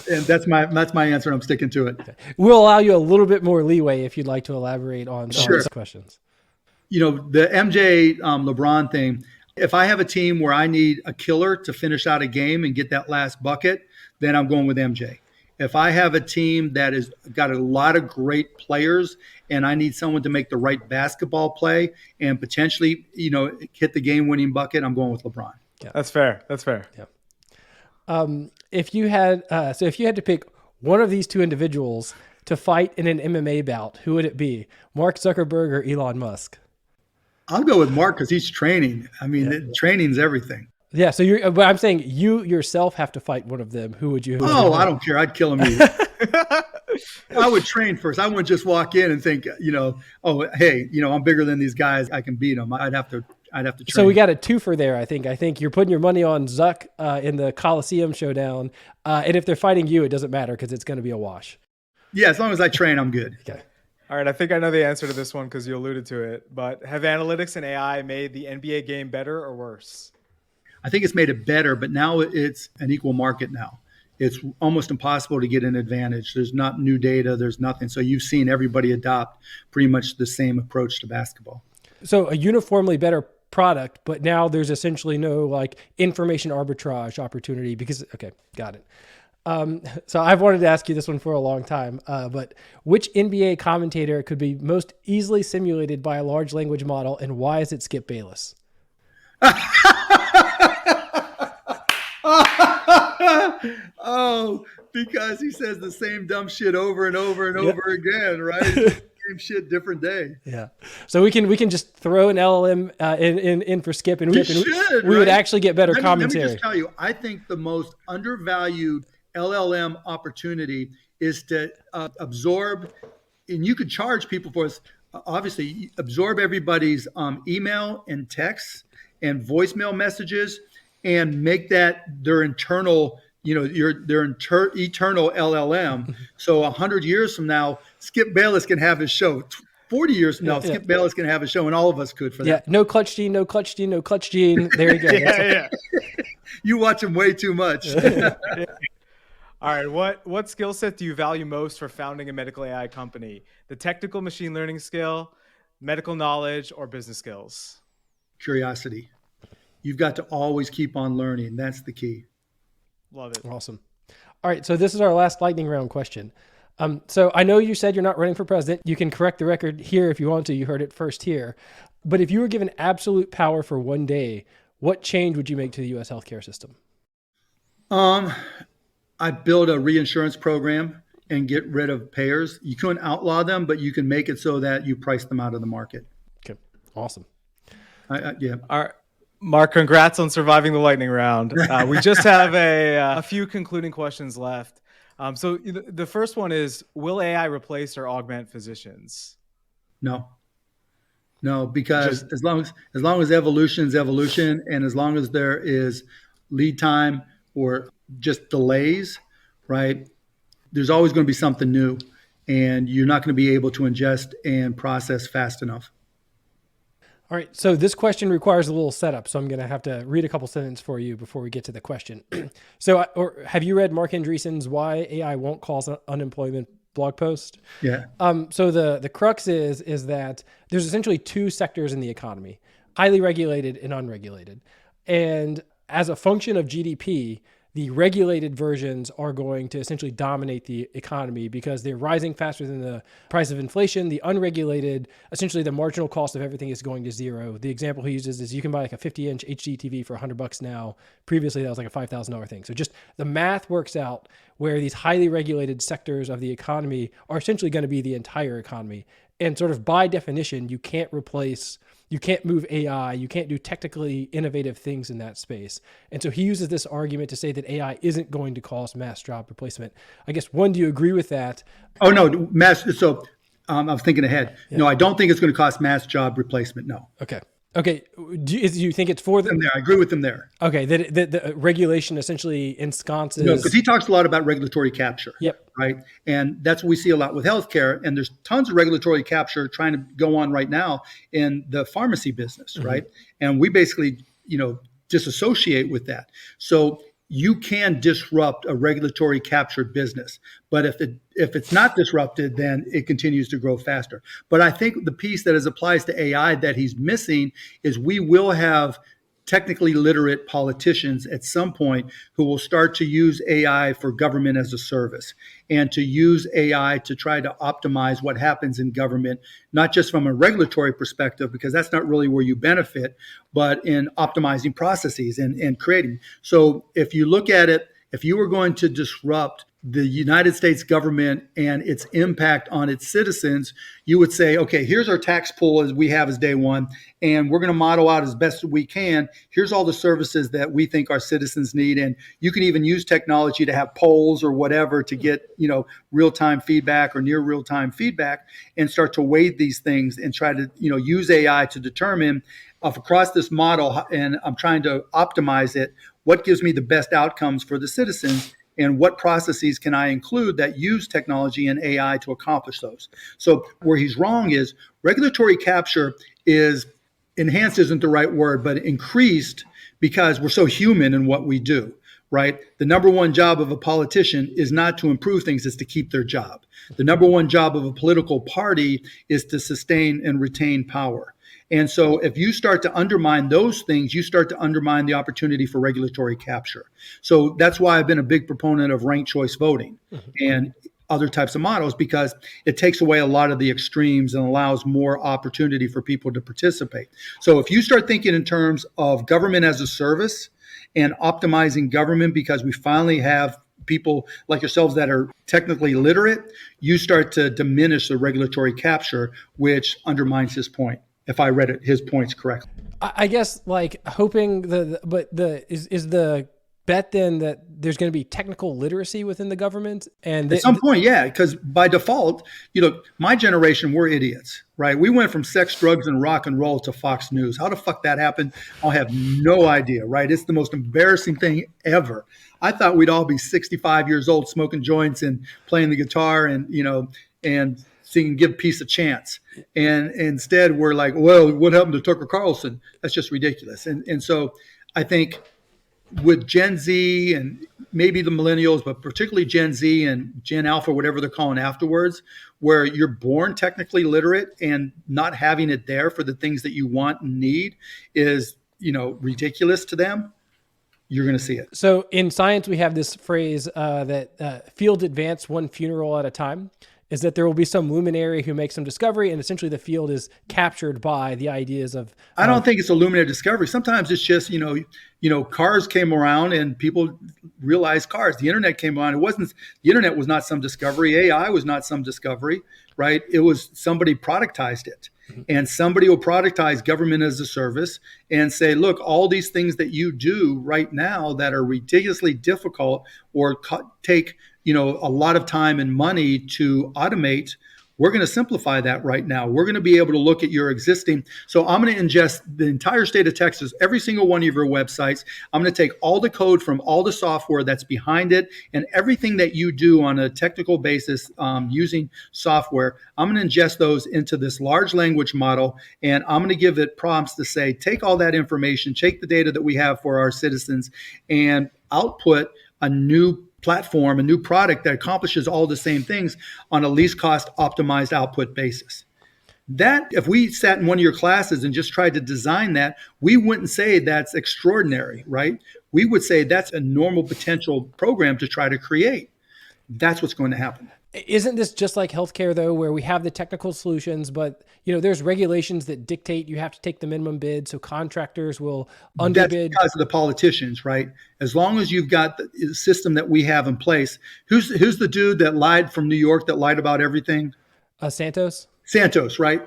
and that's my answer, and I'm sticking to it. Okay. We'll allow you a little bit more leeway if you'd like to elaborate on these questions. The MJ LeBron thing, if I have a team where I need a killer to finish out a game and get that last bucket, then I'm going with MJ. If I have a team that has got a lot of great players and I need someone to make the right basketball play and potentially, hit the game-winning bucket, I'm going with LeBron. Yeah. That's fair. Yeah. If you had to pick one of these two individuals to fight in an MMA bout, who would it be? Mark Zuckerberg or Elon Musk? I'll go with Mark because he's training. I mean, training's everything. Yeah, but I'm saying you yourself have to fight one of them. Who would you? I don't care. I'd kill him either. I would train first. I wouldn't just walk in and think, I'm bigger than these guys. I can beat them. I'd have to train. So we got a twofer there. I think you're putting your money on Zuck in the Coliseum showdown, and if they're fighting you, it doesn't matter because it's going to be a wash. Yeah, as long as I train, I'm good. Okay. All right, I think I know the answer to this one because you alluded to it. But have analytics and AI made the NBA game better or worse? I think it's made it better, but now it's an equal market now. It's almost impossible to get an advantage. There's not new data. There's nothing. So you've seen everybody adopt pretty much the same approach to basketball. So a uniformly better product, but now there's essentially no like information arbitrage opportunity because, okay, got it. So I've wanted to ask you this one for a long time, but which NBA commentator could be most easily simulated by a large language model, and why is it Skip Bayless? Oh, because he says the same dumb shit over and over and over again, right? Same shit, different day. Yeah. So we can just throw an LLM in for Skip, and we would actually get better commentary. Let me just tell you, I think the most undervalued LLM opportunity is to absorb, and you could charge people for this. Obviously, absorb everybody's email and texts and voicemail messages, and make that their internal, their eternal LLM. So 100 years from now, Skip Bayless can have his show. 40 years from now, Skip Bayless can have his show, and all of us could for that. Yeah, no clutch gene, no clutch gene, no clutch gene. There you go. Yeah. You watch him way too much. All right, what skill set do you value most for founding a medical AI company? The technical machine learning skill, medical knowledge, or business skills? Curiosity. You've got to always keep on learning. That's the key. Love it. Awesome. All right, so this is our last lightning round question. So I know you said you're not running for president. You can correct the record here if you want to. You heard it first here. But if you were given absolute power for one day, what change would you make to the U.S. healthcare system? I build a reinsurance program and get rid of payers. You couldn't outlaw them, but you can make it so that you price them out of the market. Okay, awesome. Yeah. All right. Mark, congrats on surviving the lightning round. We just have a few concluding questions left. So the first one is, will AI replace or augment physicians? No, because as long as evolution is evolution, and as long as there is lead time or just delays, right, there's always going to be something new, and you're not going to be able to ingest and process fast enough. All right, so this question requires a little setup, so I'm going to have to read a couple sentences for you before we get to the question. Or have you read Mark Andreessen's Why AI Won't Cause Unemployment blog post? Yeah. So the crux is that there's essentially two sectors in the economy, highly regulated and unregulated. And as a function of GDP, the regulated versions are going to essentially dominate the economy because they're rising faster than the price of inflation. The unregulated, essentially the marginal cost of everything is going to zero. The example he uses is you can buy like a 50-inch HD TV for $100 now. Previously, that was like a $5,000 thing. So just the math works out where these highly regulated sectors of the economy are essentially going to be the entire economy. And sort of by definition, you can't move AI, you can't do technically innovative things in that space. And so he uses this argument to say that AI isn't going to cause mass job replacement. I guess, one, do you agree with that? Oh, no, I was thinking ahead. Yeah. No, I don't think it's going to cause mass job replacement, no. Okay. Do you think it's for them? I agree with them there. Okay, that the regulation essentially ensconces. No, because he talks a lot about regulatory capture. Yep. Right, and that's what we see a lot with healthcare. And there's tons of regulatory capture trying to go on right now in the pharmacy business, right? And we basically, disassociate with that. So you can disrupt a regulatory captured business, but if it's not disrupted, then it continues to grow faster. But I think the piece that applies to AI that he's missing is we will have technically literate politicians at some point who will start to use AI for government as a service and to use AI to try to optimize what happens in government, not just from a regulatory perspective, because that's not really where you benefit, but in optimizing processes and creating. So if you look at it, if you were going to disrupt the United States government and its impact on its citizens, you would say, okay, here's our tax pool as we have as day one, and we're going to model out as best as we can. Here's all the services that we think our citizens need. And you can even use technology to have polls or whatever to get, real-time feedback or near real-time feedback and start to weight these things and try to, use AI to determine across this model, and I'm trying to optimize it, what gives me the best outcomes for the citizens, and what processes can I include that use technology and AI to accomplish those. So where he's wrong is regulatory capture is enhanced isn't the right word, but increased because we're so human in what we do. right? The number one job of a politician is not to improve things, it's to keep their job. The number one job of a political party is to sustain and retain power. And so if you start to undermine those things, you start to undermine the opportunity for regulatory capture. So that's why I've been a big proponent of ranked choice voting and other types of models, because it takes away a lot of the extremes and allows more opportunity for people to participate. So if you start thinking in terms of government as a service and optimizing government, because we finally have people like yourselves that are technically literate, you start to diminish the regulatory capture, which undermines his point, if I read his points correctly. I guess like hoping is the bet then that there's going to be technical literacy within the government? And at some point, yeah, because by default, my generation, we're idiots, right? We went from sex, drugs, and rock and roll to Fox News. How the fuck that happened? I have no idea, right? It's the most embarrassing thing ever. I thought we'd all be 65 years old, smoking joints and playing the guitar and singing "Give Peace a Chance." And instead, we're like, well, what happened to Tucker Carlson? That's just ridiculous. And so I think with Gen Z and maybe the millennials, but particularly Gen Z and Gen Alpha, whatever they're calling afterwards, where you're born technically literate and not having it there for the things that you want and need is, ridiculous to them. You're going to see it. So in science, we have this phrase that fields advance one funeral at a time. Is that there will be some luminary who makes some discovery, and essentially the field is captured by the ideas of. I don't think it's a luminary discovery. Sometimes it's just cars came around and people realized cars. The internet came around. The internet was not some discovery. AI was not some discovery, right? It was somebody productized it, and somebody will productize government as a service and say, look, all these things that you do right now that are ridiculously difficult or take a lot of time and money to automate, we're going to simplify that right now. We're going to be able to look at your existing. So I'm going to ingest the entire state of Texas, every single one of your websites. I'm going to take all the code from all the software that's behind it and everything that you do on a technical basis using software. I'm going to ingest those into this large language model, and I'm going to give it prompts to say, take all that information, take the data that we have for our citizens, and output a new platform, a new product that accomplishes all the same things on a least cost optimized output basis. That, if we sat in one of your classes and just tried to design that, we wouldn't say that's extraordinary, right? We would say that's a normal potential program to try to create. That's what's going to happen. Isn't this just like healthcare, though, where we have the technical solutions, but there's regulations that dictate you have to take the minimum bid, so contractors will underbid? That's because of the politicians, right? As long as you've got the system that we have in place. Who's the dude that lied from New York that lied about everything? Santos? Santos, right?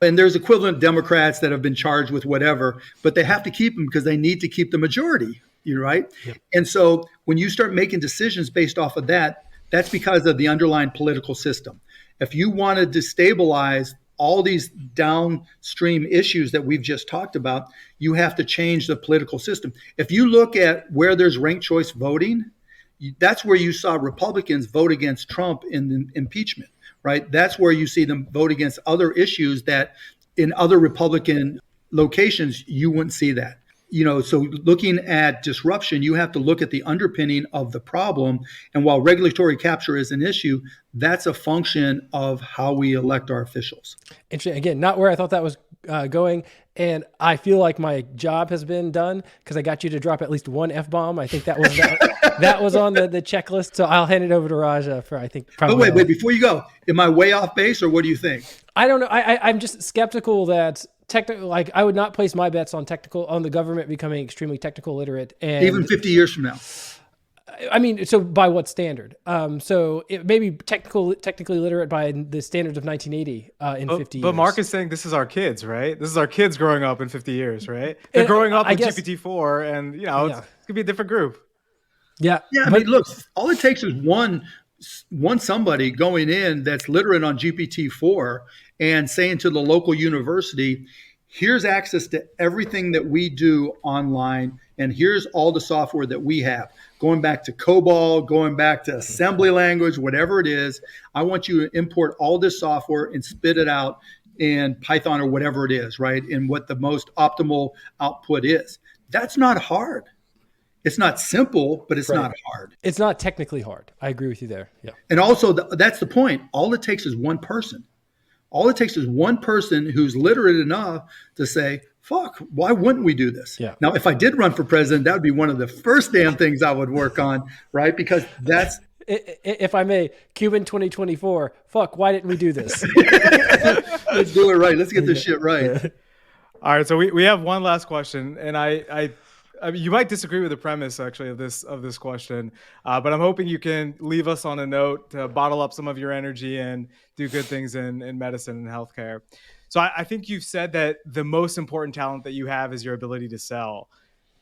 And there's equivalent Democrats that have been charged with whatever, but they have to keep them because they need to keep the majority, right? Yep. And so when you start making decisions based off of that, that's because of the underlying political system. If you want to destabilize all these downstream issues that we've just talked about, you have to change the political system. If you look at where there's ranked choice voting, that's where you saw Republicans vote against Trump in the impeachment, right? That's where you see them vote against other issues that in other Republican locations, you wouldn't see that. So looking at disruption, you have to look at the underpinning of the problem. And while regulatory capture is an issue, that's a function of how we elect our officials. Interesting. Again, not where I thought that was going. And I feel like my job has been done because I got you to drop at least one F-bomb. I think that was that was on the checklist. So I'll hand it over to Raja for, I think, probably. But wait, before you go, am I way off base or what do you think? I don't know. I'm just skeptical that I would not place my bets on the government becoming extremely technical literate. And even 50 years from now. I mean, so by what standard? So it may be technically literate by the standards of 1980 in 50 years. But Mark is saying this is our kids, right? This is our kids growing up in 50 years, right? They're growing up with GPT-4 and, it's going to be a different group. Yeah. Yeah, I mean, look, all it takes is one somebody going in that's literate on GPT-4 and saying to the local university, here's access to everything that we do online, and here's all the software that we have. Going back to COBOL, going back to assembly language, whatever it is, I want you to import all this software and spit it out in Python or whatever it is, right? And what the most optimal output is. That's not hard. It's not simple, but it's Right. not hard. It's not technically hard. I agree with you there. Yeah. And also, that's the point. All it takes is one person. All it takes is one person who's literate enough to say, fuck, why wouldn't we do this? Yeah. Now, if I did run for president, that would be one of the first damn things I would work on, right? Because that's... If I may, Cuban 2024, fuck, why didn't we do this? Let's do it right. Let's get this shit right. All right, so we have one last question, and I mean, you might disagree with the premise actually of this question, but I'm hoping you can leave us on a note to bottle up some of your energy and do good things in medicine and healthcare. So I think you've said that the most important talent that you have is your ability to sell.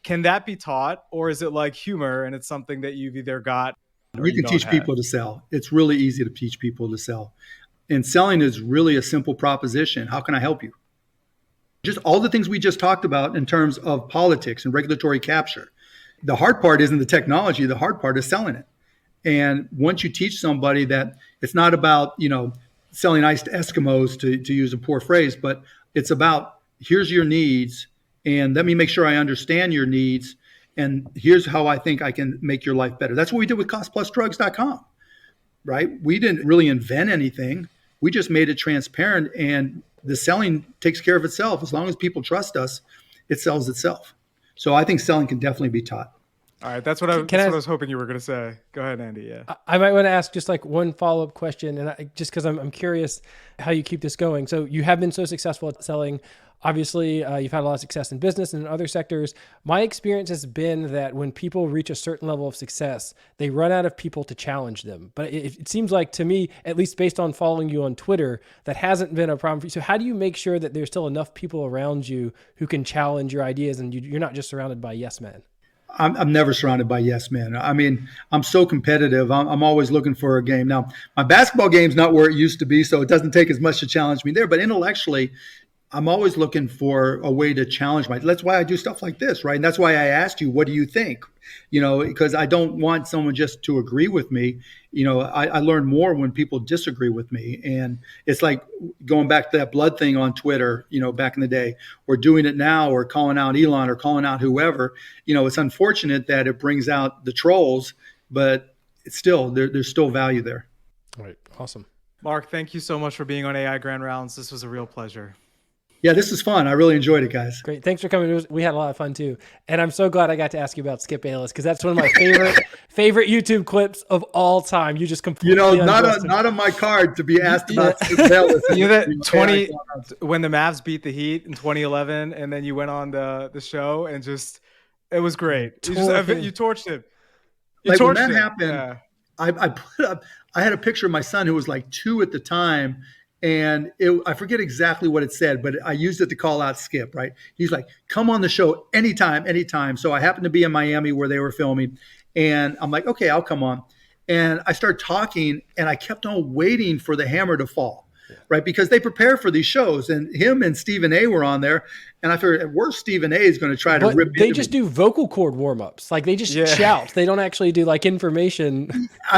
Can that be taught, or is it like humor and it's something that you've either got or You can teach people to sell. It's really easy to teach people to sell. And selling is really a simple proposition. How can I help you? Just all the things we just talked about in terms of politics and regulatory capture. The hard part isn't the technology. The hard part is selling it. And once you teach somebody that it's not about, selling ice to Eskimos, to use a poor phrase, but it's about here's your needs and let me make sure I understand your needs. And here's how I think I can make your life better. That's what we did with costplusdrugs.com, right? We didn't really invent anything. We just made it transparent, and the selling takes care of itself. As long as people trust us, it sells itself. So I think selling can definitely be taught. All right, that's what I was hoping you were going to say. Go ahead, Andy. Yeah, I might want to ask just like one follow-up question, and just because I'm curious how you keep this going. So you have been so successful at selling. Obviously, you've had a lot of success in business and in other sectors. My experience has been that when people reach a certain level of success, they run out of people to challenge them. But it seems like to me, at least based on following you on Twitter, that hasn't been a problem for you. So how do you make sure that there's still enough people around you who can challenge your ideas and you're not just surrounded by yes men? I'm never surrounded by yes men. I mean, I'm so competitive. I'm always looking for a game. Now, my basketball game's not where it used to be, so it doesn't take as much to challenge me there. But intellectually, I'm always looking for a way to challenge that's why I do stuff like this, right? And that's why I asked you, what do you think? Because I don't want someone just to agree with me. I learn more when people disagree with me. And it's like going back to that blood thing on Twitter, back in the day, or doing it now, or calling out Elon or calling out whoever. It's unfortunate that it brings out the trolls, but it's still, there's still value there. All right. Awesome. Mark, thank you so much for being on AI Grand Rounds. This was a real pleasure. Yeah, this is fun. I really enjoyed it, guys. Great. Thanks for coming. We had a lot of fun too. And I'm so glad I got to ask you about Skip Bayless, because that's one of my favorite YouTube clips of all time. You just completely not on my card to be asked about Skip Bayless. That when the Mavs beat the Heat in 2011, and then you went on the show and it was great. You torched him. When that happened, yeah. I had a picture of my son who was like 2 at the time. And I forget exactly what it said, but I used it to call out Skip, right? He's like, come on the show anytime. So I happened to be in Miami where they were filming. And I'm like, okay, I'll come on. And I started talking, and I kept on waiting for the hammer to fall, right? Because they prepare for these shows, and him and Stephen A were on there. And I figured at worst, Stephen A is going to try to rip They just do vocal cord warm-ups. Like they just shout. They don't actually do like information.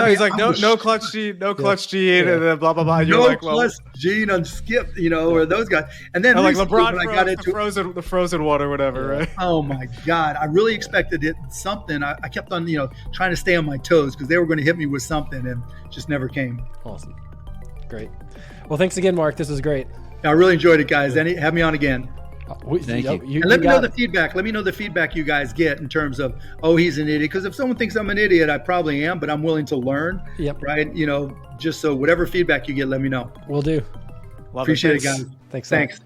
He's like, no clutch G, no clutch G, and then blah, blah, blah. You're no like, clutch G on Skip, or those guys. And then like LeBron when I got into the frozen water, whatever, right? Oh my God. I really expected something. I kept on, trying to stay on my toes because they were going to hit me with something, and just never came. Awesome. Great. Well, thanks again, Mark. This was great. I really enjoyed it, guys. Have me on again. Thank you. And let me know the feedback. Let me know the feedback you guys get in terms of, he's an idiot. Because if someone thinks I'm an idiot, I probably am, but I'm willing to learn. Yep. Right. Just so whatever feedback you get, let me know. Will do. Appreciate it, guys. Thanks. Thanks.